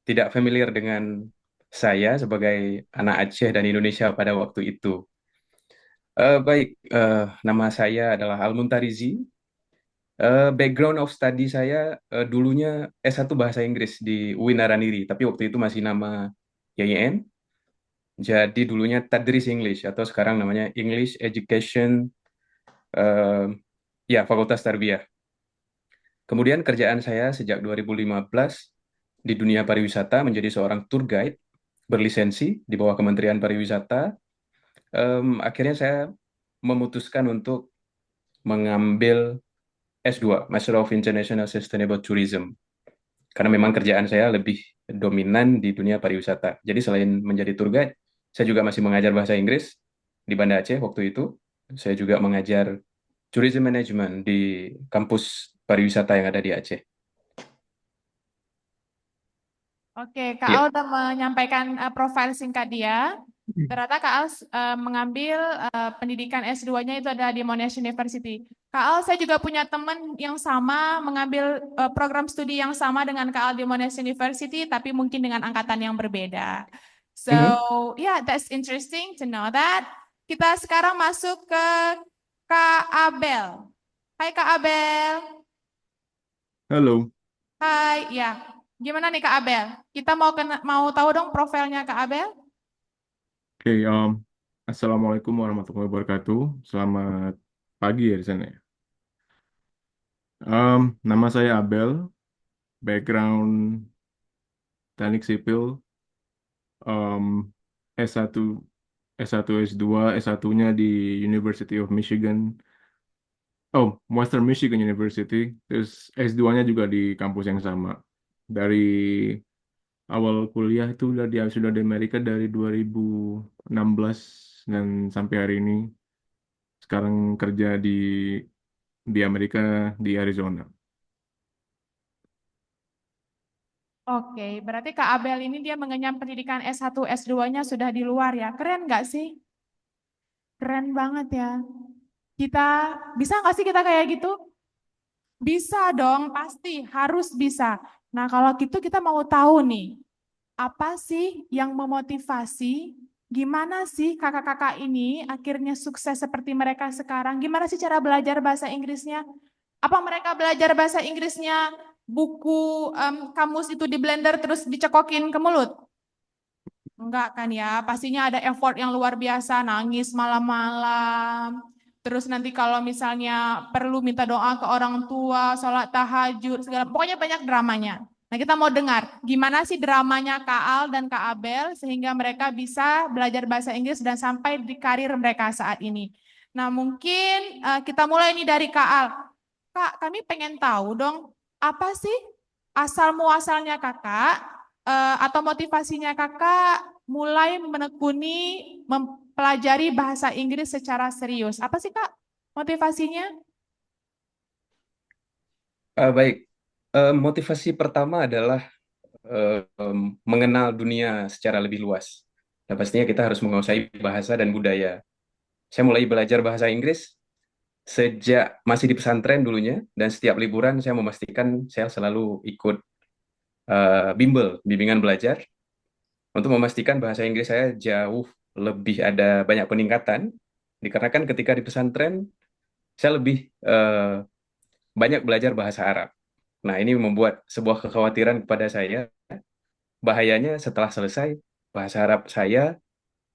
tidak familiar dengan saya sebagai anak Aceh dan Indonesia pada waktu itu. Baik, nama saya adalah Al-Muntarizi. Background of study saya dulunya S1 Bahasa Inggris di UIN Naraniri, tapi waktu itu masih nama YIN. Jadi dulunya Tadris English, atau sekarang namanya English Education, Fakultas Tarbiyah. Kemudian kerjaan saya sejak 2015 di dunia pariwisata menjadi seorang tour guide berlisensi di bawah Kementerian Pariwisata. Akhirnya saya memutuskan untuk mengambil S2, Master of International Sustainable Tourism. Karena memang kerjaan saya lebih dominan di dunia pariwisata. Jadi selain menjadi tour guide, saya juga masih mengajar bahasa Inggris di Banda Aceh waktu itu. Saya juga mengajar tourism management di kampus pariwisata yang ada di Aceh. Oke, Kak Al udah menyampaikan profil singkat dia. Ternyata Kak Al mengambil pendidikan S2-nya itu ada di Monash University. Kak Al, saya juga punya teman yang sama mengambil program studi yang sama dengan Kak Al di Monash University, tapi mungkin dengan angkatan yang berbeda. So, yeah, that's interesting to know that. Kita sekarang masuk ke Kak Abel. Hai Kak Abel. Halo. Hai, ya. Gimana nih Kak Abel? Kita mau tahu dong profilnya Kak Abel? Oke, Assalamualaikum warahmatullahi wabarakatuh. Selamat pagi ya di sana ya. Nama saya Abel, background teknik sipil, S1, S1, S2, S1-nya di University of Michigan. Oh, Western Michigan University. Terus S2-nya juga di kampus yang sama. Dari awal kuliah itu sudah di Amerika dari 2016 dan sampai hari ini sekarang kerja di Amerika di Arizona. Oke, berarti Kak Abel ini dia mengenyam pendidikan S1, S2-nya sudah di luar ya. Keren nggak sih? Keren banget ya. Bisa nggak sih kita kayak gitu? Bisa dong, pasti harus bisa. Nah, kalau gitu kita mau tahu nih, apa sih yang memotivasi, gimana sih kakak-kakak ini akhirnya sukses seperti mereka sekarang? Gimana sih cara belajar bahasa Inggrisnya? Apa mereka belajar bahasa Inggrisnya buku kamus itu di blender terus dicekokin ke mulut? Enggak kan ya, pastinya ada effort yang luar biasa, nangis malam-malam. Terus nanti kalau misalnya perlu minta doa ke orang tua, sholat tahajud, segala, pokoknya banyak dramanya. Nah kita mau dengar, gimana sih dramanya Kak Al dan Kak Abel sehingga mereka bisa belajar bahasa Inggris dan sampai di karir mereka saat ini. Nah mungkin kita mulai nih dari Kak Al. Kak, kami pengen tahu dong, apa sih asal muasalnya kakak atau motivasinya kakak mulai menekuni mempelajari bahasa Inggris secara serius? Apa sih Kak motivasinya? Baik, motivasi pertama adalah mengenal dunia secara lebih luas. Dan pastinya kita harus menguasai bahasa dan budaya. Saya mulai belajar bahasa Inggris sejak masih di pesantren dulunya, dan setiap liburan saya memastikan saya selalu ikut bimbel, bimbingan belajar, untuk memastikan bahasa Inggris saya jauh lebih ada banyak peningkatan, dikarenakan ketika di pesantren saya lebih banyak belajar bahasa Arab. Nah, ini membuat sebuah kekhawatiran kepada saya, bahayanya setelah selesai, bahasa Arab saya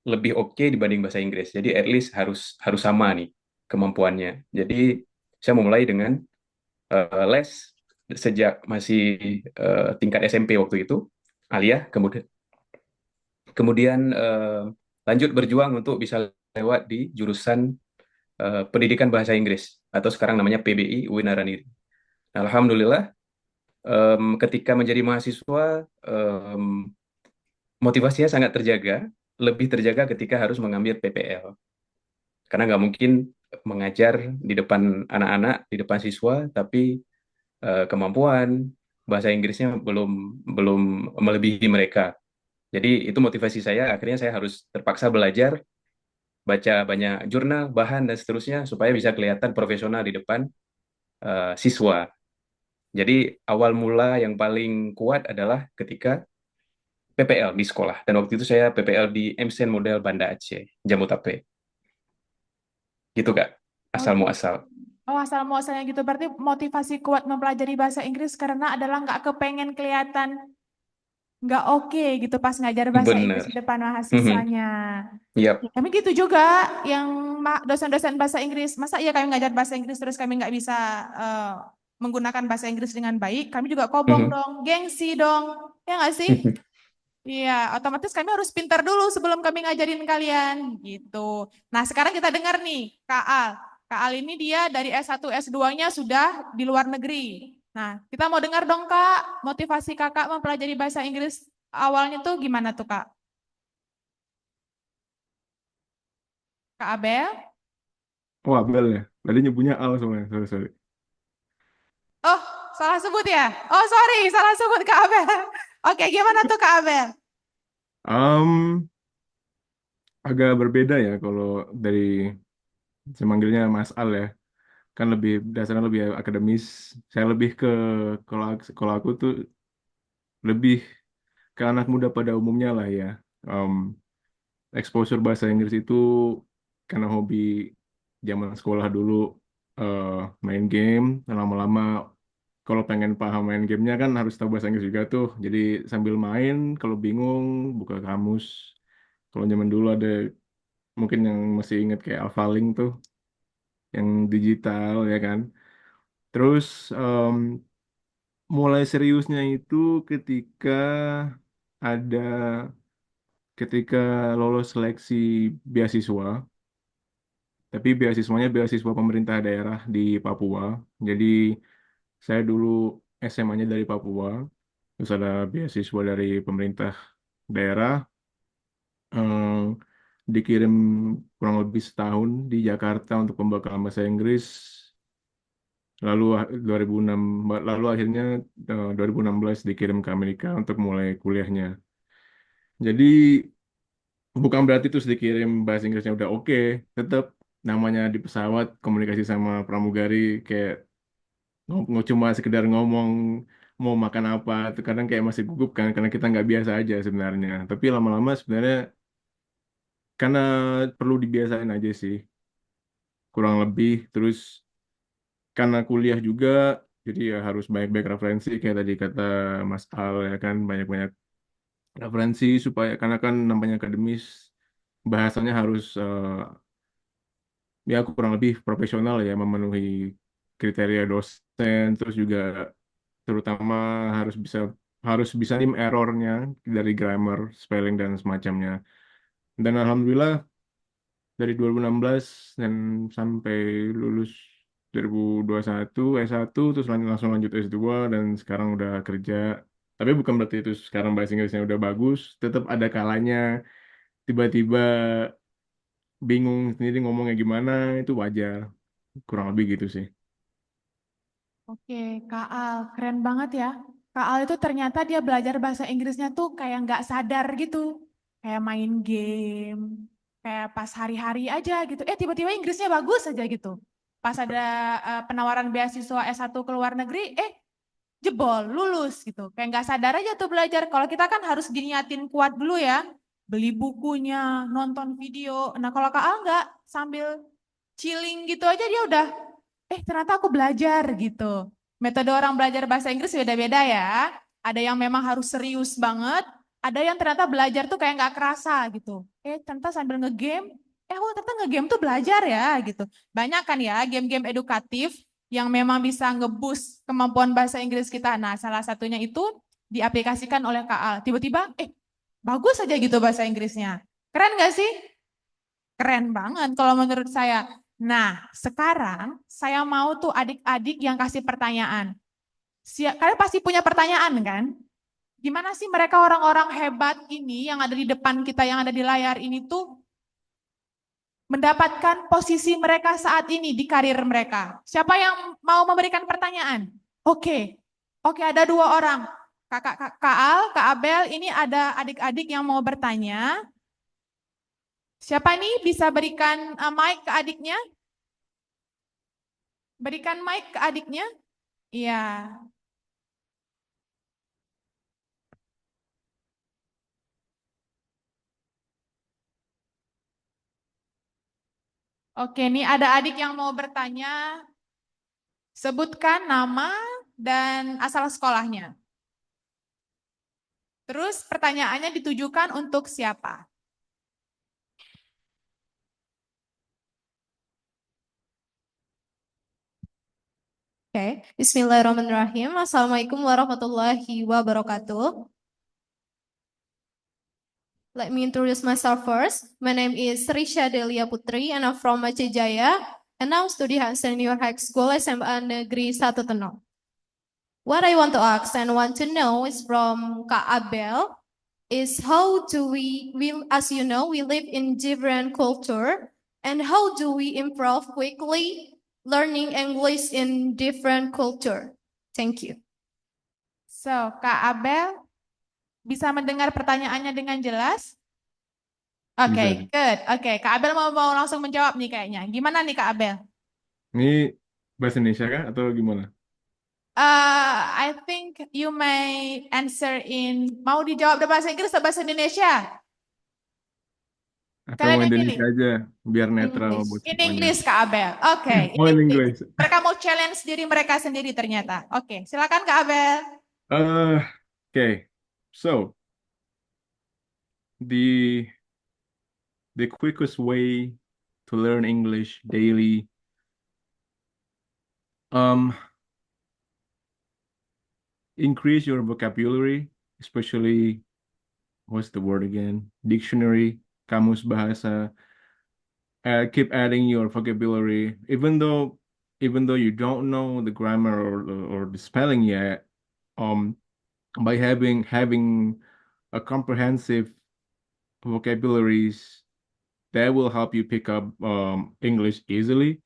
lebih oke dibanding bahasa Inggris. Jadi at least harus sama nih kemampuannya. Jadi saya memulai dengan les sejak masih tingkat SMP waktu itu, aliyah, kemudian lanjut berjuang untuk bisa lewat di jurusan pendidikan bahasa Inggris atau sekarang namanya PBI UIN Naraniri. Alhamdulillah, ketika menjadi mahasiswa, motivasinya sangat terjaga, lebih terjaga ketika harus mengambil PPL. Karena nggak mungkin mengajar di depan anak-anak, di depan siswa, tapi kemampuan bahasa Inggrisnya belum melebihi mereka. Jadi itu motivasi saya, akhirnya saya harus terpaksa belajar, baca banyak jurnal, bahan, dan seterusnya, supaya bisa kelihatan profesional di depan siswa. Jadi awal mula yang paling kuat adalah ketika PPL di sekolah. Dan waktu itu saya PPL di MSN Model Banda Aceh, Jamutape. Gitu Kak, asal muasal. Oh, asal muasalnya gitu. Berarti motivasi kuat mempelajari bahasa Inggris karena adalah nggak kepengen kelihatan nggak oke gitu pas ngajar bahasa Inggris di depan mahasiswanya. Yep. Kami gitu juga, yang dosen-dosen bahasa Inggris. Masa iya kami ngajar bahasa Inggris terus kami nggak bisa menggunakan bahasa Inggris dengan baik? Kami juga kobong dong, gengsi dong, ya nggak sih? Iya, otomatis kami harus pintar dulu sebelum kami ngajarin kalian, gitu. Nah, sekarang kita dengar nih, Kak Al. Kak Al ini dia dari S1, S2-nya sudah di luar negeri. Nah, kita mau dengar dong, Kak, motivasi Kakak mempelajari bahasa Inggris awalnya tuh gimana tuh, Kak? Kak Abel? Oh, Abel ya. Tadi nyebutnya Al soalnya. Sorry. Oh, salah sebut ya? Oh, sorry, salah sebut Kak Abel. Oke, gimana tuh Kak Abel? agak berbeda ya kalau dari saya manggilnya Mas Al ya. Kan lebih dasarnya lebih akademis. Saya lebih ke kalau aku tuh lebih ke anak muda pada umumnya lah ya. Em, Exposure bahasa Inggris itu karena hobi zaman sekolah dulu, eh, main game. Lama-lama kalau pengen paham main gamenya kan harus tahu bahasa Inggris juga tuh. Jadi sambil main, kalau bingung buka kamus. Kalau zaman dulu ada mungkin yang masih ingat kayak Alphalink tuh, yang digital ya kan. Terus mulai seriusnya itu ketika ada ketika lolos seleksi beasiswa, tapi beasiswanya beasiswa pemerintah daerah di Papua. Jadi saya dulu SMA-nya dari Papua, terus ada beasiswa dari pemerintah daerah, eh, dikirim kurang lebih setahun di Jakarta untuk pembekalan bahasa Inggris. Lalu 2006, lalu akhirnya 2016 dikirim ke Amerika untuk mulai kuliahnya. Jadi bukan berarti terus dikirim bahasa Inggrisnya udah oke, tetap namanya di pesawat komunikasi sama pramugari kayak cuma sekedar ngomong mau makan apa, itu kadang kayak masih gugup kan karena kita nggak biasa aja sebenarnya. Tapi lama-lama sebenarnya karena perlu dibiasain aja sih, kurang lebih. Terus karena kuliah juga, jadi ya harus banyak-banyak referensi kayak tadi kata Mas Al ya kan, banyak-banyak referensi supaya karena kan namanya akademis bahasanya harus ya kurang lebih profesional ya, memenuhi kriteria dosen, terus juga terutama harus bisa nim errornya dari grammar, spelling dan semacamnya. Dan alhamdulillah dari 2016 dan sampai lulus 2021 S1 terus langsung lanjut S2 dan sekarang udah kerja. Tapi bukan berarti itu sekarang bahasa Inggrisnya udah bagus, tetap ada kalanya tiba-tiba bingung sendiri ngomongnya gimana, itu wajar. Kurang lebih gitu sih. Oke, Kak Al, keren banget ya. Kak Al itu ternyata dia belajar bahasa Inggrisnya tuh kayak nggak sadar gitu. Kayak main game, kayak pas hari-hari aja gitu. Tiba-tiba Inggrisnya bagus aja gitu. Pas ada penawaran beasiswa S1 ke luar negeri, jebol, lulus gitu. Kayak nggak sadar aja tuh belajar. Kalau kita kan harus diniatin kuat dulu ya. Beli bukunya, nonton video. Nah kalau Kak Al nggak, sambil chilling gitu aja dia udah, ternyata aku belajar gitu. Metode orang belajar bahasa Inggris beda-beda ya. Ada yang memang harus serius banget, ada yang ternyata belajar tuh kayak nggak kerasa gitu. Ternyata sambil ngegame, ternyata ngegame tuh belajar ya gitu. Banyak kan ya game-game edukatif yang memang bisa ngeboost kemampuan bahasa Inggris kita. Nah, salah satunya itu diaplikasikan oleh Kak Al. Tiba-tiba, bagus aja gitu bahasa Inggrisnya. Keren nggak sih? Keren banget kalau menurut saya. Nah, sekarang saya mau tuh adik-adik yang kasih pertanyaan. Kalian pasti punya pertanyaan kan? Gimana sih mereka orang-orang hebat ini yang ada di depan kita, yang ada di layar ini tuh mendapatkan posisi mereka saat ini di karir mereka? Siapa yang mau memberikan pertanyaan? Oke, ada 2 orang. Kak Al, Kak Abel, ini ada adik-adik yang mau bertanya. Siapa nih bisa berikan mic ke adiknya? Berikan mic ke adiknya? Iya. Oke, nih ada adik yang mau bertanya. Sebutkan nama dan asal sekolahnya. Terus pertanyaannya ditujukan untuk siapa? Okay. Bismillahirrahmanirrahim. Assalamualaikum warahmatullahi wabarakatuh. Let me introduce myself first. My name is Risha Delia Putri and I'm from Aceh Jaya and now study at Senior High School SMA Negeri 1 Tenong. What I want to ask and want to know is from Kak Abel is how do we as you know, we live in different culture and how do we improve quickly learning English in different culture? Thank you. So, Kak Abel, bisa mendengar pertanyaannya dengan jelas? Oke, good. Oke, Kak Abel mau langsung menjawab nih kayaknya. Gimana nih Kak Abel? Ini bahasa Indonesia kah atau gimana? I think you may answer mau dijawab dalam bahasa Inggris atau bahasa Indonesia? Atau Kalian mau yang Indonesia pilih. aja, biar netral buat In semuanya. English Kak Abel. Oke, Oh, in English. Mereka mau challenge diri mereka sendiri ternyata. Oke, silakan Kak Abel. Okay. So the quickest way to learn English daily, increase your vocabulary, especially, what's the word again? Dictionary, kamus bahasa. Keep adding your vocabulary, even though you don't know the grammar or the spelling yet. By having a comprehensive vocabularies, that will help you pick up English easily,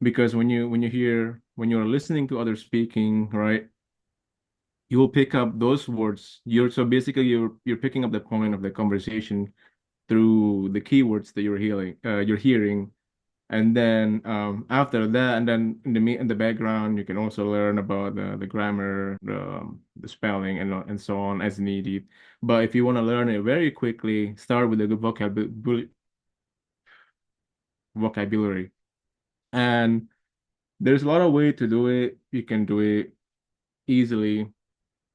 because when you're listening to others speaking, right, you will pick up those words. You're picking up the point of the conversation through the keywords that you're hearing, and then after that, and then in the background, you can also learn about the grammar, the spelling, and so on as needed. But if you want to learn it very quickly, start with a good vocabulary. And there's a lot of way to do it. You can do it easily.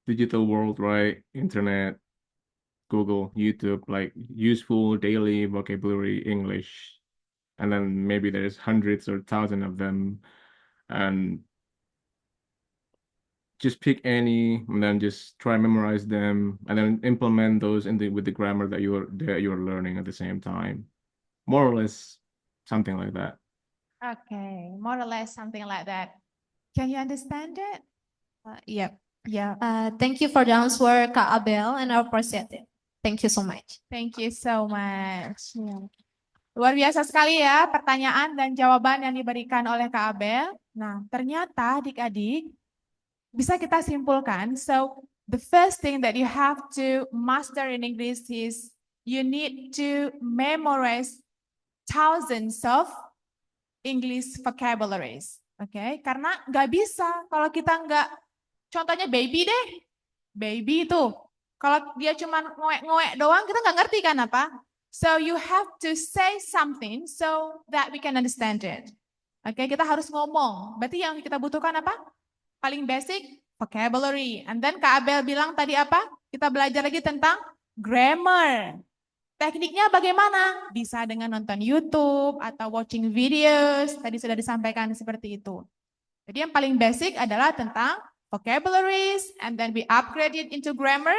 Digital world, right? Internet, Google, YouTube, like useful daily vocabulary English. And then maybe there's hundreds or thousands of them. And just pick any and then just try memorize them and then implement those with the grammar that you're learning at the same time. More or less something like that. Okay, more or less something like that. Can you understand it? Yep. Yeah. Thank you for the answer, Kak Abel, and I appreciate it. Thank you so much. Thank you so much. Yeah. Luar biasa sekali ya pertanyaan dan jawaban yang diberikan oleh Kak Abel. Nah, ternyata adik-adik bisa kita simpulkan. So, the first thing that you have to master in English is you need to memorize thousands of English vocabularies. Oke, karena nggak bisa kalau kita nggak, contohnya baby deh. Baby itu, kalau dia cuma ngoek-ngoek doang, kita nggak ngerti kan apa. So you have to say something so that we can understand it. Oke, kita harus ngomong. Berarti yang kita butuhkan apa? Paling basic, vocabulary. And then Kak Abel bilang tadi apa? Kita belajar lagi tentang grammar. Tekniknya bagaimana? Bisa dengan nonton YouTube atau watching videos. Tadi sudah disampaikan seperti itu. Jadi yang paling basic adalah tentang vocabularies, and then we upgrade it into grammar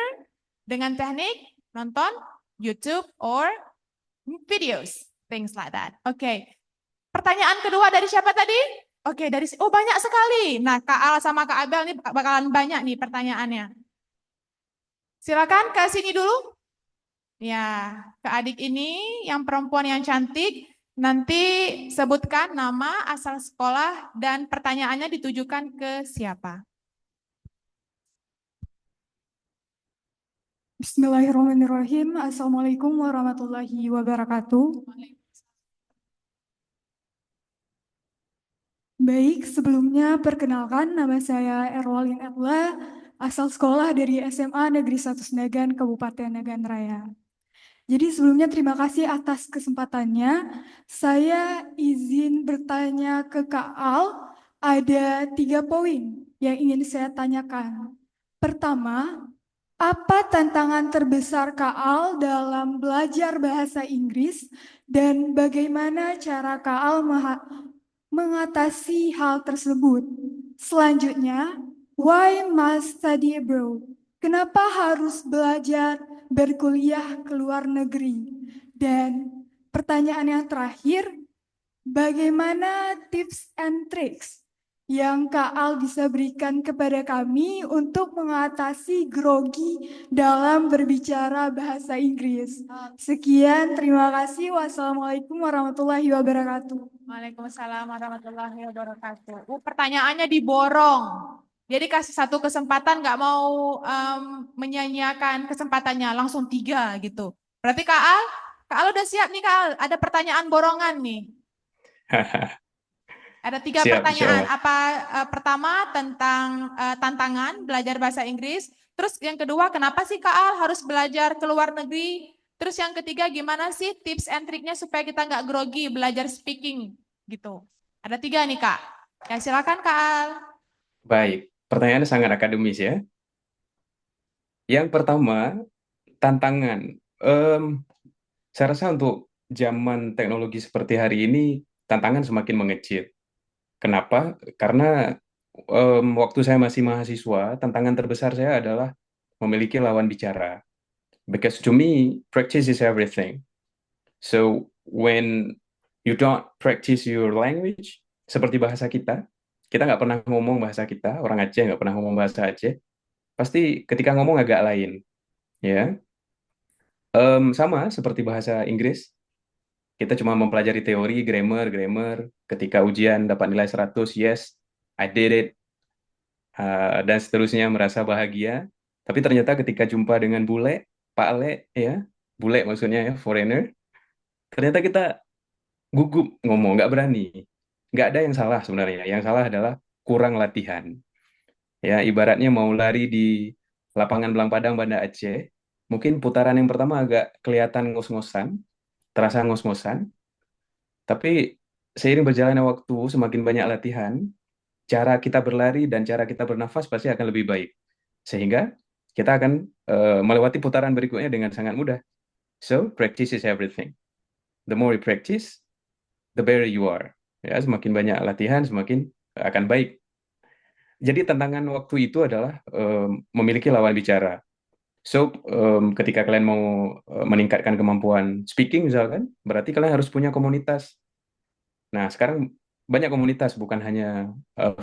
dengan teknik nonton YouTube or videos, things like that. Oke. Pertanyaan kedua dari siapa tadi? Oke, banyak sekali. Nah, Kak Al sama Kak Abel nih bakalan banyak nih pertanyaannya. Silakan ke sini dulu. Ya, ke adik ini yang perempuan yang cantik, nanti sebutkan nama, asal sekolah, dan pertanyaannya ditujukan ke siapa. Bismillahirrahmanirrahim. Assalamualaikum warahmatullahi wabarakatuh. Baik, sebelumnya perkenalkan nama saya Erwalin Erla, asal sekolah dari SMA Negeri 1 Senagan, Kabupaten Nagan Raya. Jadi sebelumnya terima kasih atas kesempatannya. Saya izin bertanya ke Kak Al, ada 3 poin yang ingin saya tanyakan. Pertama, apa tantangan terbesar Kak Al dalam belajar bahasa Inggris dan bagaimana cara Kak Al mengatasi hal tersebut? Selanjutnya, why must study abroad? Kenapa harus belajar berkuliah ke luar negeri? Dan pertanyaan yang terakhir, bagaimana tips and tricks yang Kak Al bisa berikan kepada kami untuk mengatasi grogi dalam berbicara bahasa Inggris? Sekian, terima kasih. Wassalamualaikum warahmatullahi wabarakatuh. Waalaikumsalam warahmatullahi wabarakatuh. Pertanyaannya diborong. Jadi kasih satu kesempatan, nggak mau menyanyiakan kesempatannya, langsung 3 gitu. Berarti Kak Al, Kak Al udah siap nih Kak Al. Ada pertanyaan borongan nih. Ada 3 Siap, pertanyaan. insyaallah. Pertama tentang tantangan belajar bahasa Inggris. Terus yang kedua, kenapa sih Kak Al harus belajar ke luar negeri? Terus yang ketiga, gimana sih tips and triknya supaya kita nggak grogi belajar speaking gitu. Ada 3 nih Kak. Ya silakan Kak Al. Baik, pertanyaannya sangat akademis ya. Yang pertama, tantangan. Saya rasa untuk zaman teknologi seperti hari ini, tantangan semakin mengecil. Kenapa? Karena waktu saya masih mahasiswa, tantangan terbesar saya adalah memiliki lawan bicara. Because to me, practice is everything. So when you don't practice your language, seperti bahasa kita nggak pernah ngomong bahasa kita, orang Aceh nggak pernah ngomong bahasa Aceh, pasti ketika ngomong agak lain, ya. Sama seperti bahasa Inggris, kita cuma mempelajari teori, grammar, ketika ujian dapat nilai 100, yes, I did it, dan seterusnya merasa bahagia. Tapi ternyata ketika jumpa dengan bule, Pak Ale, ya, bule maksudnya ya, foreigner, ternyata kita gugup ngomong, nggak berani. Nggak ada yang salah sebenarnya. Yang salah adalah kurang latihan. Ya, ibaratnya mau lari di lapangan Belang Padang Banda Aceh, mungkin putaran yang pertama agak kelihatan ngos-ngosan, terasa ngos-ngosan, tapi seiring berjalannya waktu, semakin banyak latihan, cara kita berlari dan cara kita bernafas pasti akan lebih baik. Sehingga kita akan melewati putaran berikutnya dengan sangat mudah. So, practice is everything. The more you practice, the better you are. Ya, semakin banyak latihan, semakin akan baik. Jadi tantangan waktu itu adalah memiliki lawan bicara. So, ketika kalian mau meningkatkan kemampuan speaking misalkan, berarti kalian harus punya komunitas. Nah, sekarang banyak komunitas, bukan hanya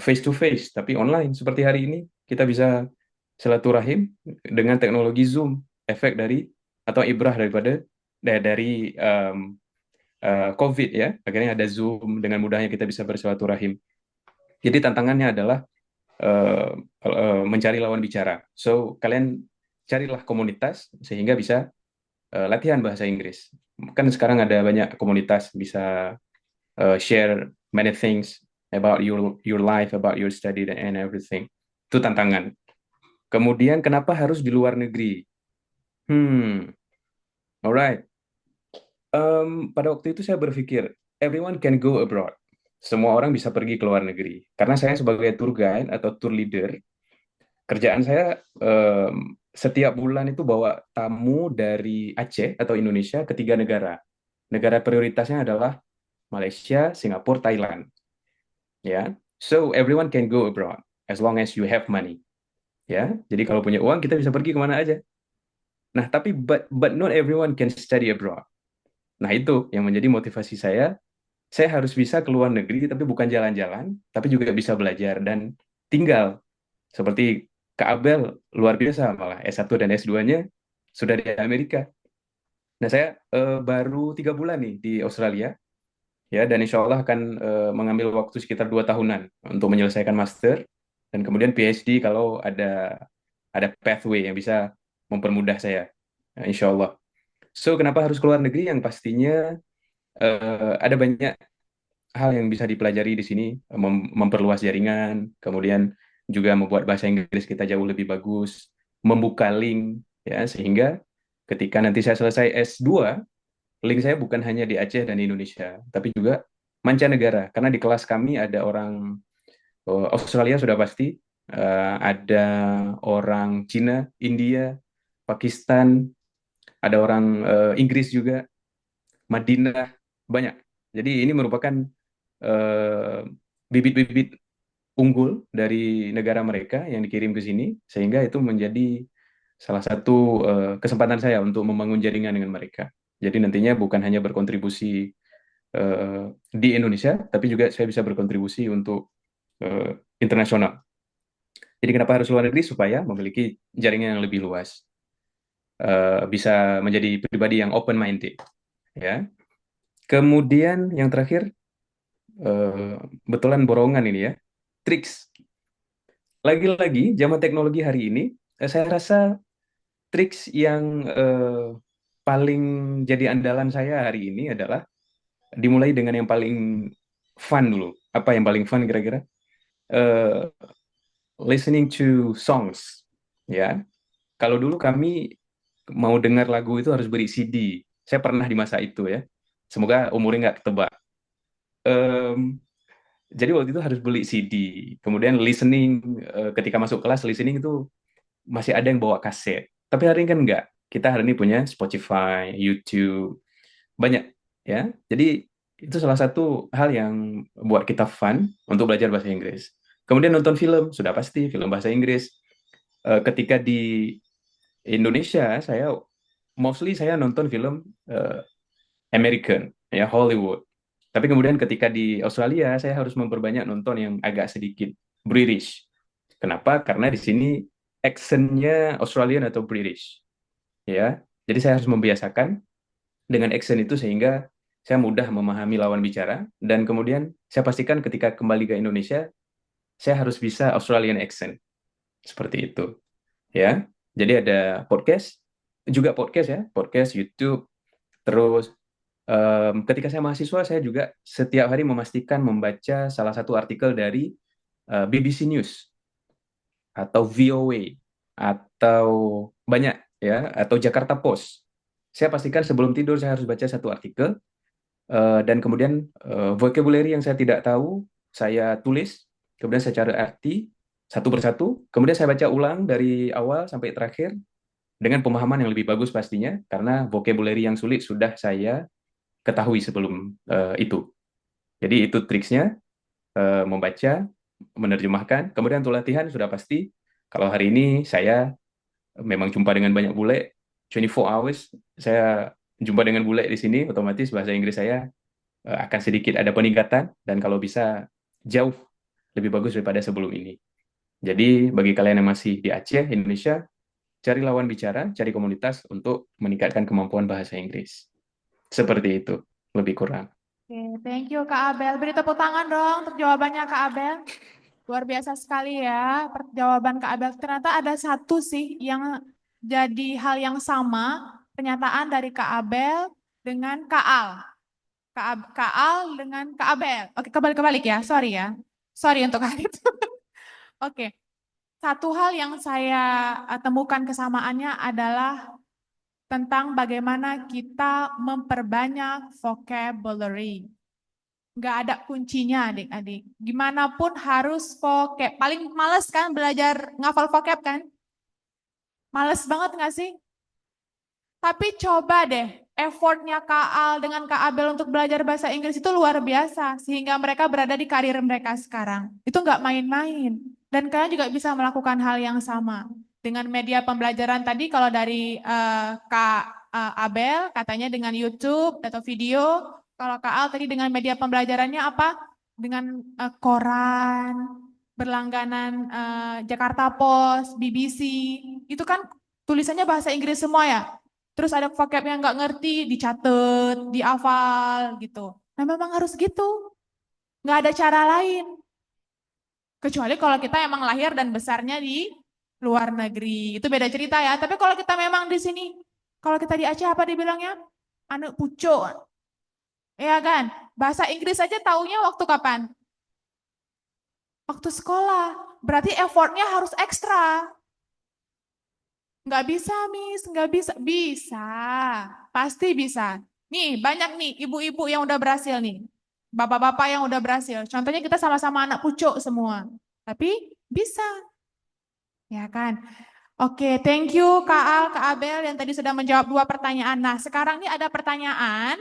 face to face, tapi online. Seperti hari ini, kita bisa silaturahim dengan teknologi Zoom, efek dari atau ibrah dari COVID ya. Akhirnya ada Zoom, dengan mudahnya kita bisa bersilaturahim. Jadi tantangannya adalah mencari lawan bicara. So, kalian carilah komunitas sehingga bisa latihan bahasa Inggris. Kan sekarang ada banyak komunitas, bisa share many things about your life, about your study and everything. Itu tantangan. Kemudian kenapa harus di luar negeri? Alright. Pada waktu itu saya berpikir, everyone can go abroad. Semua orang bisa pergi ke luar negeri. Karena saya sebagai tour guide atau tour leader, kerjaan saya setiap bulan itu bawa tamu dari Aceh atau Indonesia ke 3 negara. Negara prioritasnya adalah Malaysia, Singapura, Thailand. Ya, so everyone can go abroad as long as you have money. Ya, jadi kalau punya uang kita bisa pergi kemana aja. Nah, tapi but not everyone can study abroad. Nah, itu yang menjadi motivasi saya. Saya harus bisa ke luar negeri, tapi bukan jalan-jalan, tapi juga bisa belajar dan tinggal. Seperti Kak Abel, luar biasa malah S1 dan S2-nya sudah di Amerika. Nah, saya baru 3 bulan nih di Australia, ya, dan insya Allah akan mengambil waktu sekitar 2 tahunan untuk menyelesaikan master, dan kemudian PhD kalau ada pathway yang bisa mempermudah saya, insya Allah. So, kenapa harus keluar negeri? Yang pastinya ada banyak hal yang bisa dipelajari di sini, memperluas jaringan, kemudian juga membuat bahasa Inggris kita jauh lebih bagus, membuka link, ya, sehingga ketika nanti saya selesai S2, link saya bukan hanya di Aceh dan Indonesia, tapi juga mancanegara, karena di kelas kami ada orang Australia sudah pasti, ada orang Cina, India, Pakistan, ada orang Inggris juga, Madinah, banyak. Jadi ini merupakan bibit-bibit unggul dari negara mereka yang dikirim ke sini, sehingga itu menjadi salah satu kesempatan saya untuk membangun jaringan dengan mereka. Jadi nantinya bukan hanya berkontribusi di Indonesia, tapi juga saya bisa berkontribusi untuk internasional. Jadi kenapa harus luar negeri? Supaya memiliki jaringan yang lebih luas, bisa menjadi pribadi yang open-minded. Ya. Kemudian yang terakhir, betulan borongan ini ya, triks. Lagi-lagi zaman teknologi hari ini, saya rasa triks yang paling jadi andalan saya hari ini adalah dimulai dengan yang paling fun dulu. Apa yang paling fun kira-kira? Eh, Listening to songs, ya. Kalau dulu kami mau dengar lagu itu harus beli CD. Saya pernah di masa itu ya. Semoga umurnya nggak ketebak. Em, jadi waktu itu harus beli CD. Kemudian listening, ketika masuk kelas listening itu masih ada yang bawa kaset. Tapi hari ini kan enggak. Kita hari ini punya Spotify, YouTube, banyak ya. Jadi itu salah satu hal yang buat kita fun untuk belajar bahasa Inggris. Kemudian nonton film, sudah pasti film bahasa Inggris. Ketika di Indonesia, saya nonton film American, ya Hollywood. Tapi kemudian ketika di Australia, saya harus memperbanyak nonton yang agak sedikit British. Kenapa? Karena di sini accent-nya Australian atau British, ya. Jadi saya harus membiasakan dengan accent itu sehingga saya mudah memahami lawan bicara, dan kemudian saya pastikan ketika kembali ke Indonesia, saya harus bisa Australian accent. Seperti itu, ya. Jadi ada podcast, juga podcast ya, podcast YouTube. Terus ketika saya mahasiswa, saya juga setiap hari memastikan membaca salah satu artikel dari BBC News atau VOA atau banyak ya, atau Jakarta Post. Saya pastikan sebelum tidur saya harus baca satu artikel, dan kemudian vocabulary yang saya tidak tahu saya tulis, kemudian saya cari arti satu persatu, kemudian saya baca ulang dari awal sampai terakhir dengan pemahaman yang lebih bagus pastinya, karena vocabulary yang sulit sudah saya ketahui sebelum itu. Jadi itu triksnya, membaca, menerjemahkan, kemudian untuk latihan sudah pasti. Kalau hari ini saya memang jumpa dengan banyak bule, 24 hours saya jumpa dengan bule di sini, otomatis bahasa Inggris saya akan sedikit ada peningkatan, dan kalau bisa jauh lebih bagus daripada sebelum ini. Jadi bagi kalian yang masih di Aceh, Indonesia, cari lawan bicara, cari komunitas untuk meningkatkan kemampuan bahasa Inggris. Seperti itu, lebih kurang. Oke, thank you Kak Abel. Beri tepuk tangan dong untuk jawabannya Kak Abel. Luar biasa sekali ya jawaban Kak Abel. Ternyata ada satu sih yang jadi hal yang sama, pernyataan dari Kak Abel dengan Kak Al. Kak Al dengan Kak Abel. Oke, kebalik ya, sorry ya. Sorry untuk hal itu. Oke, satu hal yang saya temukan kesamaannya adalah tentang bagaimana kita memperbanyak vocabulary. Nggak ada kuncinya adik-adik. Gimana pun harus vocab. Paling males kan belajar ngafal vocab kan? Males banget nggak sih? Tapi coba deh, effortnya Kak Al dengan Kak Abel untuk belajar bahasa Inggris itu luar biasa. Sehingga mereka berada di karir mereka sekarang. Itu nggak main-main. Dan kalian juga bisa melakukan hal yang sama. Dengan media pembelajaran tadi, kalau dari Kak Abel, katanya dengan YouTube atau video. Kalau Kak Al tadi dengan media pembelajarannya apa? Dengan koran, berlangganan Jakarta Post, BBC. Itu kan tulisannya bahasa Inggris semua ya. Terus ada vocab yang nggak ngerti, dicatat, dihafal gitu. Nah memang harus gitu. Nggak ada cara lain. Kecuali kalau kita emang lahir dan besarnya di luar negeri. Itu beda cerita ya. Tapi kalau kita memang di sini, kalau kita di Aceh apa dibilangnya? Anak pucuk. Ya kan? Bahasa Inggris aja taunya waktu kapan? Waktu sekolah. Berarti effortnya harus ekstra. Nggak bisa, Miss. Nggak bisa. Bisa. Pasti bisa. Nih, banyak nih ibu-ibu yang udah berhasil nih. Bapak-bapak yang udah berhasil. Contohnya kita sama-sama anak pucuk semua. Tapi bisa. Ya kan? Oke, thank you Kak Al, Kak Abel yang tadi sudah menjawab 2 pertanyaan. Nah, sekarang ini ada pertanyaan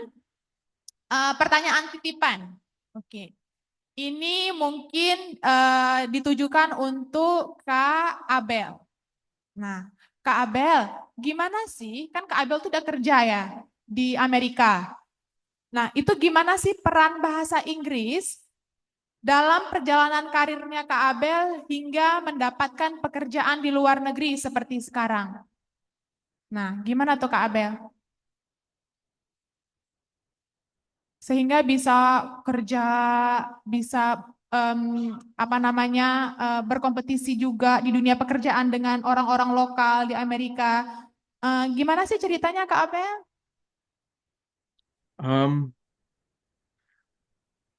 titipan. Oke. Ini mungkin ditujukan untuk Kak Abel. Nah, Kak Abel, gimana sih? Kan Kak Abel tuh udah kerja ya di Amerika. Nah, itu gimana sih peran bahasa Inggris dalam perjalanan karirnya Kak Abel hingga mendapatkan pekerjaan di luar negeri seperti sekarang? Nah, gimana tuh Kak Abel? Sehingga bisa kerja, bisa berkompetisi juga di dunia pekerjaan dengan orang-orang lokal di Amerika. Gimana sih ceritanya Kak Abel? Um,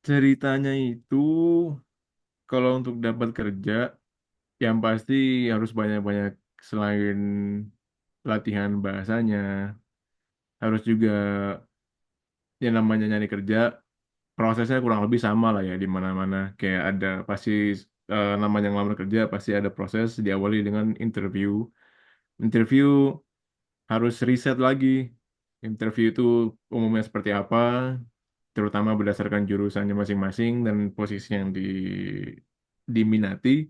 ceritanya itu kalau untuk dapat kerja, yang pasti harus banyak-banyak selain latihan bahasanya, harus juga yang namanya nyari kerja, prosesnya kurang lebih sama lah ya di mana-mana. Kayak ada pasti namanya ngelamar kerja pasti ada proses diawali dengan interview. Interview harus riset lagi. Interview itu umumnya seperti apa, terutama berdasarkan jurusannya masing-masing dan posisi yang diminati.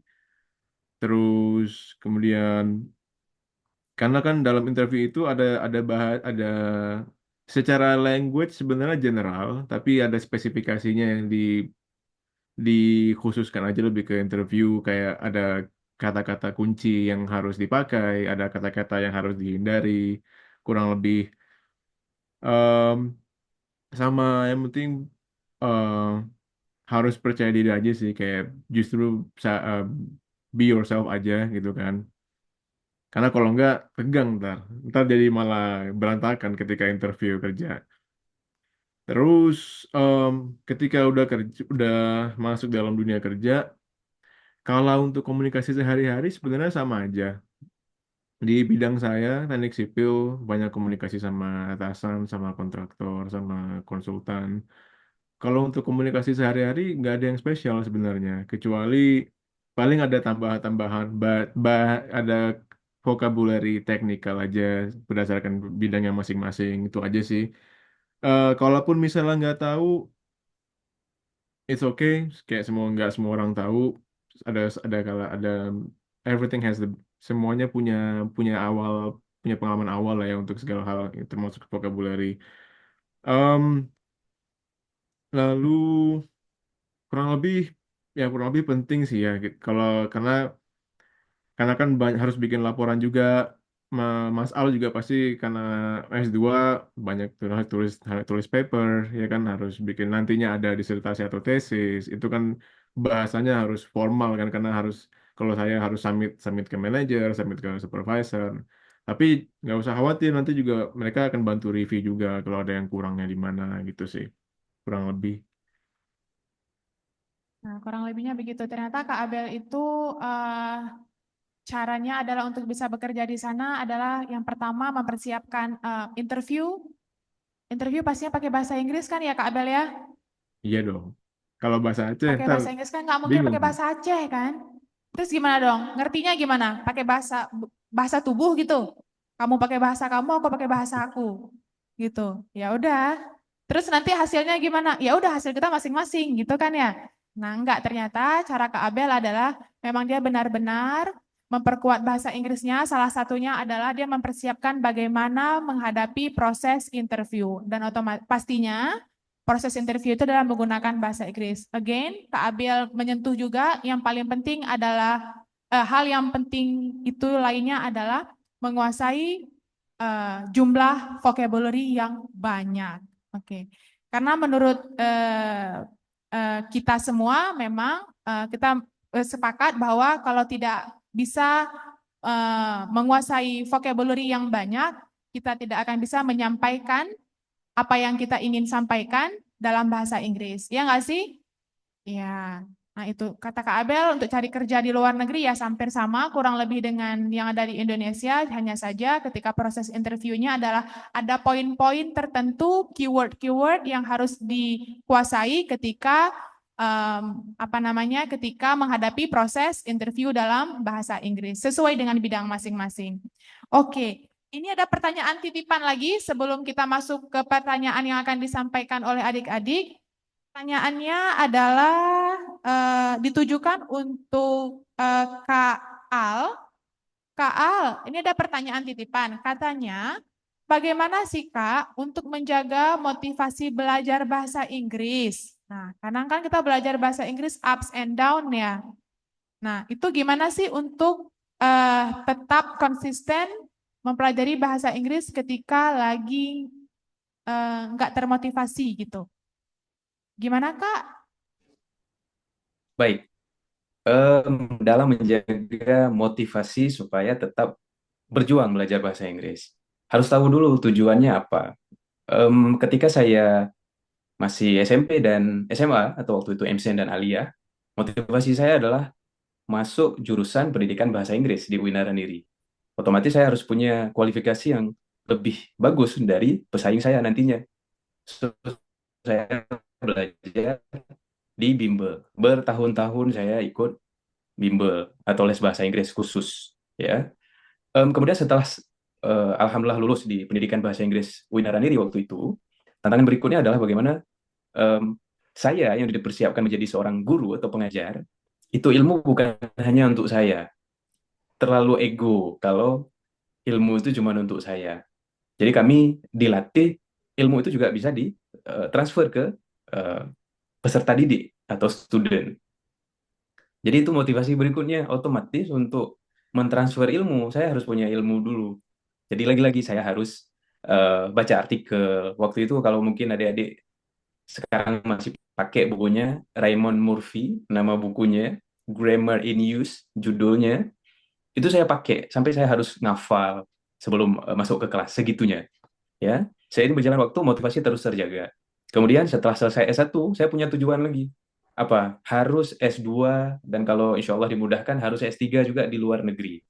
Terus kemudian karena kan dalam interview itu ada secara language sebenarnya general, tapi ada spesifikasinya yang dikhususkan aja lebih ke interview, kayak ada kata-kata kunci yang harus dipakai, ada kata-kata yang harus dihindari, kurang lebih em, sama yang penting eh, harus percaya diri aja sih, kayak justru be yourself aja gitu kan. Karena kalau enggak tegang ntar jadi malah berantakan ketika interview kerja. Terus ketika udah kerja, udah masuk dalam dunia kerja, kalau untuk komunikasi sehari-hari sebenarnya sama aja. Di bidang saya, teknik sipil, banyak komunikasi sama atasan, sama kontraktor, sama konsultan. Kalau untuk komunikasi sehari-hari, nggak ada yang spesial sebenarnya. Kecuali paling ada tambahan-tambahan, ada vocabulary teknikal aja berdasarkan bidangnya masing-masing. Itu aja sih. Kalaupun misalnya nggak tahu, it's okay. Kayak nggak semua orang tahu. Ada everything has semuanya punya punya awal punya pengalaman awal lah ya untuk segala hal termasuk vocabulary. Em, lalu kurang lebih kurang lebih penting sih ya kalau karena kan harus bikin laporan juga. Mas Al juga pasti karena S2 banyak tulis tulis paper ya kan, harus bikin nantinya ada disertasi atau tesis, itu kan bahasanya harus formal kan, karena harus kalau saya harus submit submit ke manajer, submit ke supervisor. Tapi nggak usah khawatir, nanti juga mereka akan bantu review juga kalau ada yang kurangnya di mana gitu sih, kurang lebih. Nah, kurang lebihnya begitu. Ternyata Kak Abel itu caranya adalah untuk bisa bekerja di sana adalah yang pertama mempersiapkan interview. Interview pastinya pakai bahasa Inggris kan ya Kak Abel ya? Iya dong. Kalau bahasa Aceh Pakai ntar bahasa Inggris kan nggak mungkin bingung. pakai bahasa Aceh kan? Terus gimana dong? Ngertinya gimana? Pakai bahasa tubuh gitu. Kamu pakai bahasa kamu, aku pakai bahasa aku. Gitu. Ya udah. Terus nanti hasilnya gimana? Ya udah hasil kita masing-masing gitu kan ya. Nah, enggak, ternyata cara Kak Abel adalah memang dia benar-benar memperkuat bahasa Inggrisnya. Salah satunya adalah dia mempersiapkan bagaimana menghadapi proses interview dan pastinya proses interview itu adalah menggunakan bahasa Inggris. Again, Kak Abel menyentuh juga yang paling penting adalah hal yang penting itu lainnya adalah menguasai jumlah vocabulary yang banyak. Oke. Karena menurut kita semua memang kita sepakat bahwa kalau tidak bisa menguasai vocabulary yang banyak, kita tidak akan bisa menyampaikan apa yang kita ingin sampaikan dalam bahasa Inggris. Ya nggak sih? Ya. Nah itu kata Kak Abel untuk cari kerja di luar negeri ya hampir sama kurang lebih dengan yang ada di Indonesia. Hanya saja ketika proses interviewnya adalah ada poin-poin tertentu, keyword-keyword yang harus dikuasai ketika ketika menghadapi proses interview dalam bahasa Inggris sesuai dengan bidang masing-masing. Oke. Ini ada pertanyaan titipan lagi sebelum kita masuk ke pertanyaan yang akan disampaikan oleh adik-adik. Pertanyaannya adalah ditujukan untuk Kak Al. Kak Al, ini ada pertanyaan titipan. Katanya, bagaimana sih Kak untuk menjaga motivasi belajar bahasa Inggris? Nah, kadang kan kita belajar bahasa Inggris ups and down ya. Nah, itu gimana sih untuk tetap konsisten mempelajari bahasa Inggris ketika lagi nggak termotivasi gitu. Gimana Kak? Baik. Dalam menjaga motivasi supaya tetap berjuang belajar bahasa Inggris, harus tahu dulu tujuannya apa. Ketika saya masih SMP dan SMA atau waktu itu MCN dan Aliyah, motivasi saya adalah masuk jurusan pendidikan bahasa Inggris di UIN Narandiri. Otomatis saya harus punya kualifikasi yang lebih bagus dari pesaing saya nantinya. So, saya belajar di bimbel. Bertahun-tahun saya ikut bimbel atau les bahasa Inggris khusus, ya. Kemudian setelah alhamdulillah lulus di pendidikan bahasa Inggris UIN Narandiri waktu itu, tantangan berikutnya adalah bagaimana saya yang dipersiapkan menjadi seorang guru atau pengajar, itu ilmu bukan hanya untuk saya. Terlalu ego kalau ilmu itu cuma untuk saya. Jadi kami dilatih ilmu itu juga bisa ditransfer ke peserta didik atau student. Jadi itu motivasi berikutnya, otomatis untuk mentransfer ilmu, saya harus punya ilmu dulu. Jadi lagi-lagi saya harus baca artikel. Waktu itu kalau mungkin adik-adik sekarang masih pakai bukunya Raymond Murphy, nama bukunya Grammar in Use, judulnya. Itu saya pakai sampai saya harus ngafal sebelum masuk ke kelas, segitunya. Ya, saya ini berjalan waktu, motivasi terus terjaga. Kemudian setelah selesai S1, saya punya tujuan lagi. Apa? Harus S2 dan kalau insya Allah dimudahkan harus S3 juga di luar negeri.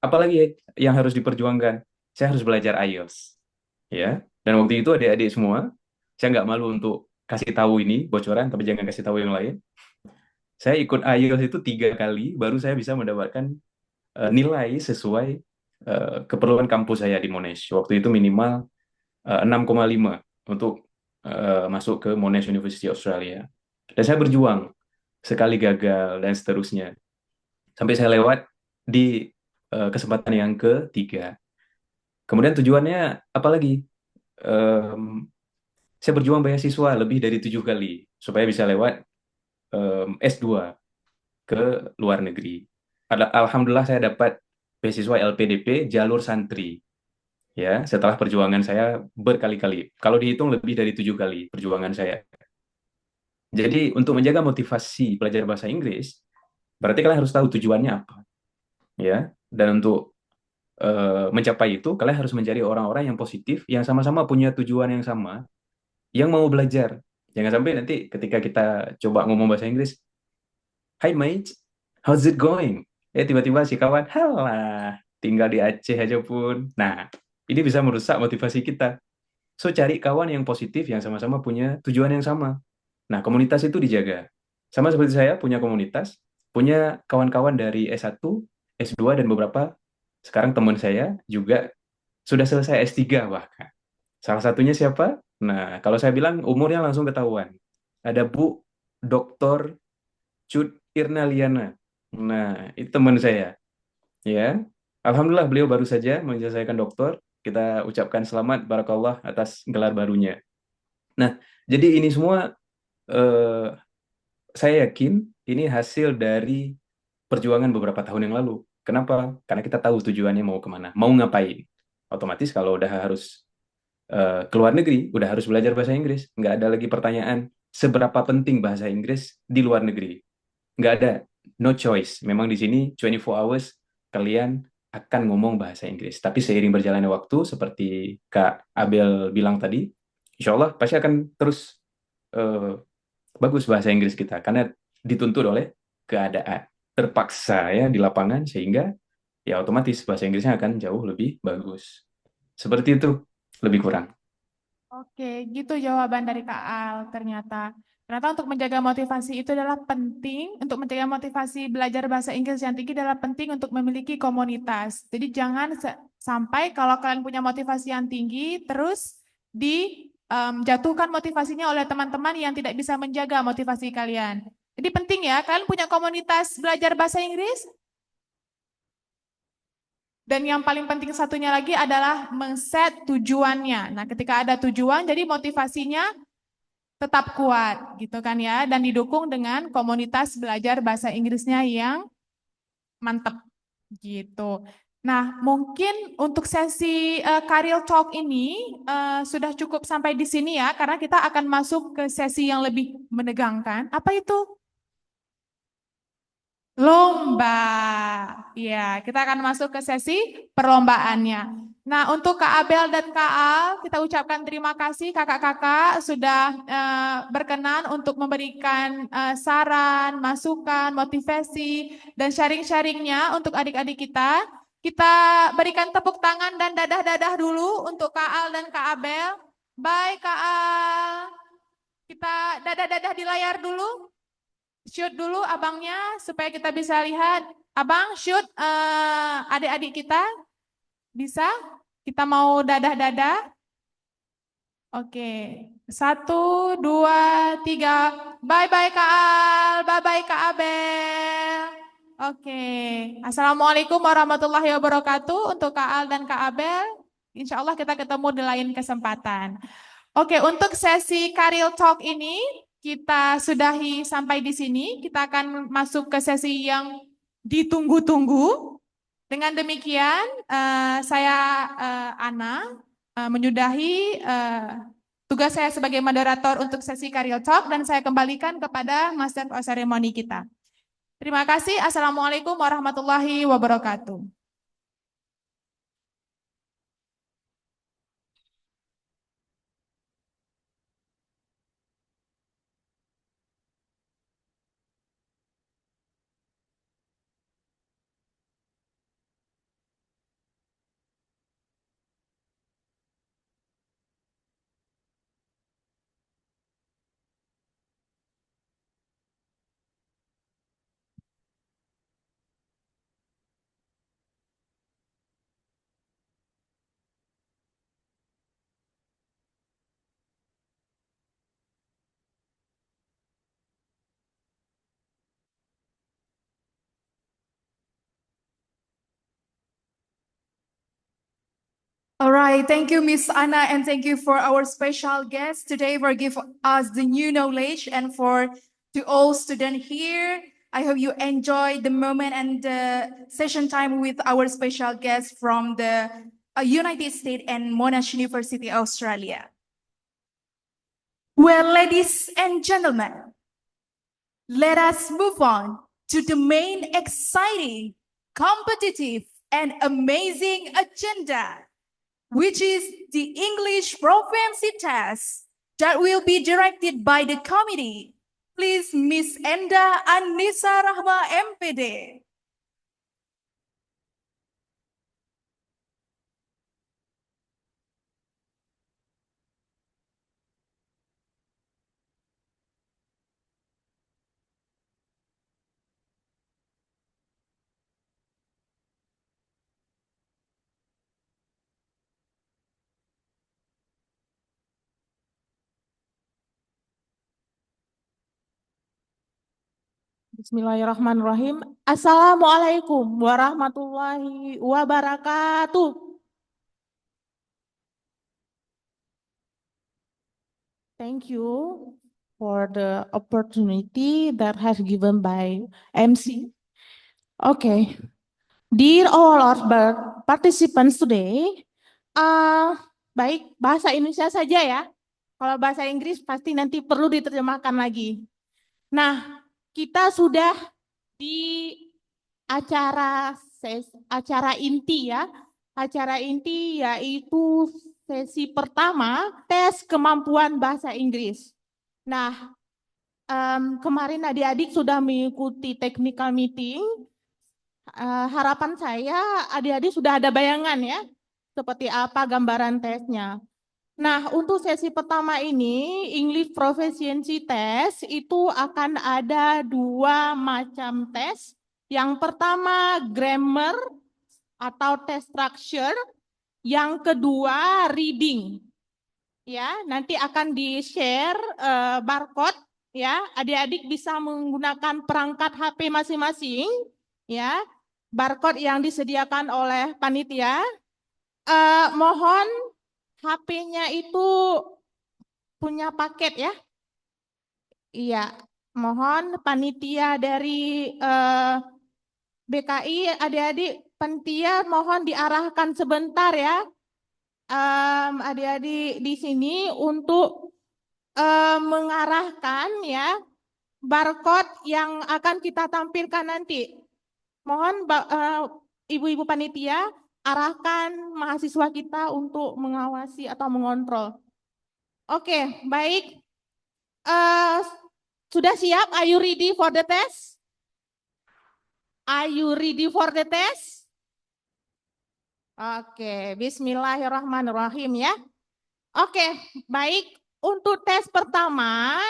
Apalagi yang harus diperjuangkan? Saya harus belajar IELTS. Ya, dan waktu itu adik-adik semua, saya nggak malu untuk kasih tahu ini bocoran, tapi jangan kasih tahu yang lain. Saya ikut IELTS itu 3 kali, baru saya bisa mendapatkan nilai sesuai keperluan kampus saya di Monash. Waktu itu minimal 6,5 untuk masuk ke Monash University Australia. Dan saya berjuang, sekali gagal dan seterusnya. Sampai saya lewat di kesempatan yang ketiga. Kemudian tujuannya apa lagi? Saya berjuang beasiswa lebih dari 7 kali supaya bisa lewat S2 ke luar negeri. Alhamdulillah saya dapat beasiswa LPDP jalur santri. Ya, setelah perjuangan saya berkali-kali. Kalau dihitung lebih dari 7 kali perjuangan saya. Jadi untuk menjaga motivasi belajar bahasa Inggris, berarti kalian harus tahu tujuannya apa. Ya, dan untuk mencapai itu, kalian harus mencari orang-orang yang positif, yang sama-sama punya tujuan yang sama, yang mau belajar. Jangan sampai nanti ketika kita coba ngomong bahasa Inggris, "Hi mate, how's it going?" Tiba-tiba si kawan, "Halah, tinggal di Aceh aja pun." Nah, ini bisa merusak motivasi kita. So, cari kawan yang positif, yang sama-sama punya tujuan yang sama. Nah, komunitas itu dijaga. Sama seperti saya punya komunitas, punya kawan-kawan dari S1, S2, dan beberapa sekarang teman saya juga sudah selesai S3 bahkan. Salah satunya siapa? Nah, kalau saya bilang umurnya langsung ketahuan. Ada Bu Dr. Cut Irnaliana. Nah, itu teman saya. Ya, alhamdulillah beliau baru saja menyelesaikan doktor. Kita ucapkan selamat barakallah atas gelar barunya. Nah, jadi ini semua saya yakin ini hasil dari perjuangan beberapa tahun yang lalu. Kenapa? Karena kita tahu tujuannya mau kemana, mau ngapain. Otomatis kalau udah harus ke luar negeri, udah harus belajar bahasa Inggris. Nggak ada lagi pertanyaan seberapa penting bahasa Inggris di luar negeri. Nggak ada, no choice. Memang di sini 24 hours kalian akan ngomong bahasa Inggris. Tapi seiring berjalannya waktu, seperti Kak Abel bilang tadi, insya Allah pasti akan terus bagus bahasa Inggris kita. Karena dituntut oleh keadaan. Terpaksa ya di lapangan, sehingga ya otomatis bahasa Inggrisnya akan jauh lebih bagus. Seperti itu, lebih kurang. Oke, gitu jawaban dari Kak Al ternyata. Ternyata untuk menjaga motivasi itu adalah penting, untuk menjaga motivasi belajar bahasa Inggris yang tinggi adalah penting untuk memiliki komunitas. Jadi jangan sampai kalau kalian punya motivasi yang tinggi, terus dijatuhkan motivasinya oleh teman-teman yang tidak bisa menjaga motivasi kalian. Jadi penting ya, kalian punya komunitas belajar bahasa Inggris. Dan yang paling penting satunya lagi adalah men-set tujuannya. Nah, ketika ada tujuan, jadi motivasinya tetap kuat, gitu kan ya. Dan didukung dengan komunitas belajar bahasa Inggrisnya yang mantap, gitu. Nah, mungkin untuk sesi Career Talk ini sudah cukup sampai di sini ya, karena kita akan masuk ke sesi yang lebih menegangkan. Apa itu? Lomba. Ya, kita akan masuk ke sesi perlombaannya. Nah, untuk Kak Abel dan Kak Al, kita ucapkan terima kasih kakak-kakak sudah berkenan untuk memberikan saran, masukan, motivasi, dan sharing-sharingnya untuk adik-adik kita. Kita berikan tepuk tangan dan dadah-dadah dulu untuk Kak Al dan Kak Abel. Bye Kak Al. Kita dadah-dadah di layar dulu. Shoot dulu abangnya supaya kita bisa lihat. Abang, shoot adik-adik kita. Bisa? Kita mau dadah-dadah? Oke. 1, 2, 3. Bye-bye Kak Al. Bye-bye Kak Abel. Oke. Assalamualaikum warahmatullahi wabarakatuh untuk Kak Al dan Kak Abel. Insya Allah kita ketemu di lain kesempatan. Oke, untuk sesi Career Talk ini kita sudahi sampai di sini. Kita akan masuk ke sesi yang ditunggu-tunggu. Dengan demikian, saya Ana menyudahi tugas saya sebagai moderator untuk sesi Career Talk dan saya kembalikan kepada Master of Ceremony kita. Terima kasih. Assalamualaikum warahmatullahi wabarakatuh. All right, thank you, Miss Anna, and thank you for our special guest today for giving us the new knowledge and for to all students here. I hope you enjoy the moment and the session time with our special guest from the United States and Monash University, Australia. Well, ladies and gentlemen, let us move on to the main exciting, competitive, and amazing agenda, which is the English Proficiency Test that will be directed by the committee. Please, Miss Enda Anissa Rahma, MPD. Bismillahirrahmanirrahim. Assalamualaikum warahmatullahi wabarakatuh. Thank you for the opportunity that has given by MC. Okay. Dear all of the participants today, baik, bahasa Indonesia saja ya. Kalau bahasa Inggris pasti nanti perlu diterjemahkan lagi. Nah, kita sudah di acara inti ya. Acara inti yaitu sesi pertama tes kemampuan bahasa Inggris. Nah, kemarin adik-adik sudah mengikuti technical meeting. Harapan saya adik-adik sudah ada bayangan ya, seperti apa gambaran tesnya. Nah, untuk sesi pertama ini, English Proficiency Test itu akan ada 2 macam tes. Yang pertama, grammar atau test structure. Yang kedua, reading. Ya, nanti akan di-share barcode ya. Adik-adik bisa menggunakan perangkat HP masing-masing ya. Barcode yang disediakan oleh panitia. Mohon HP-nya itu punya paket ya. Iya, mohon panitia dari BKI, adik-adik panitia mohon diarahkan sebentar ya. Adik-adik di sini untuk mengarahkan ya barcode yang akan kita tampilkan nanti. Mohon ibu-ibu panitia arahkan mahasiswa kita untuk mengawasi atau mengontrol. Oke, baik. Sudah siap? Are you ready for the test? Are you ready for the test? Oke, bismillahirrahmanirrahim ya. Oke, baik. Untuk tes pertama,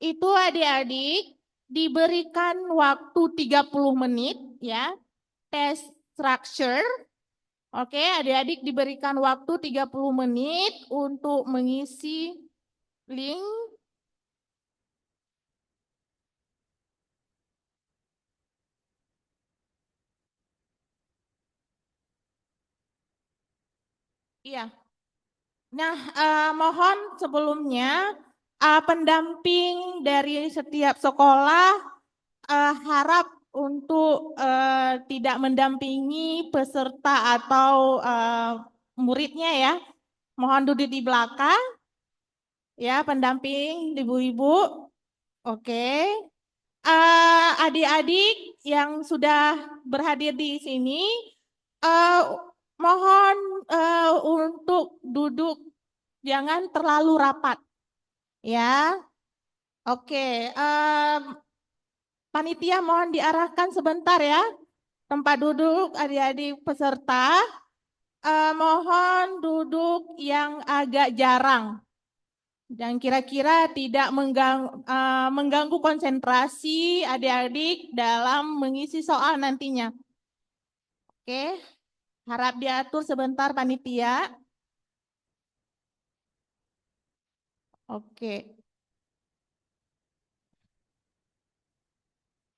itu adik-adik diberikan waktu 30 menit ya. Tes structure. Oke, adik-adik diberikan waktu 30 menit untuk mengisi link. Iya. Nah, mohon sebelumnya pendamping dari setiap sekolah harap untuk tidak mendampingi peserta atau muridnya ya. Mohon duduk di belakang. Ya, pendamping ibu-ibu. Oke. Adik-adik yang sudah berhadir di sini, mohon untuk duduk jangan terlalu rapat. Ya. Oke. Panitia mohon diarahkan sebentar ya. Tempat duduk adik-adik peserta. Mohon duduk yang agak jarang. Dan kira-kira tidak mengganggu konsentrasi adik-adik dalam mengisi soal nantinya. Oke, harap diatur sebentar panitia. Oke.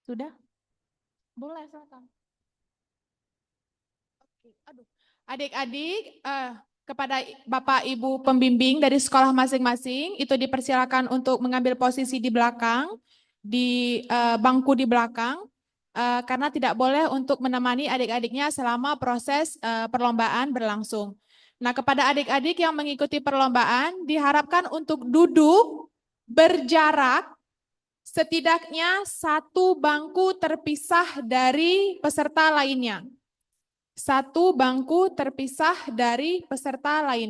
Sudah? Boleh, silakan. Oke, aduh. Adik-adik, kepada Bapak Ibu pembimbing dari sekolah masing-masing, itu dipersilakan untuk mengambil posisi di belakang, di bangku di belakang, karena tidak boleh untuk menemani adik-adiknya selama proses perlombaan berlangsung. Nah, kepada adik-adik yang mengikuti perlombaan, diharapkan untuk duduk berjarak setidaknya 1 bangku terpisah dari peserta lainnya. 1 bangku terpisah dari peserta lain.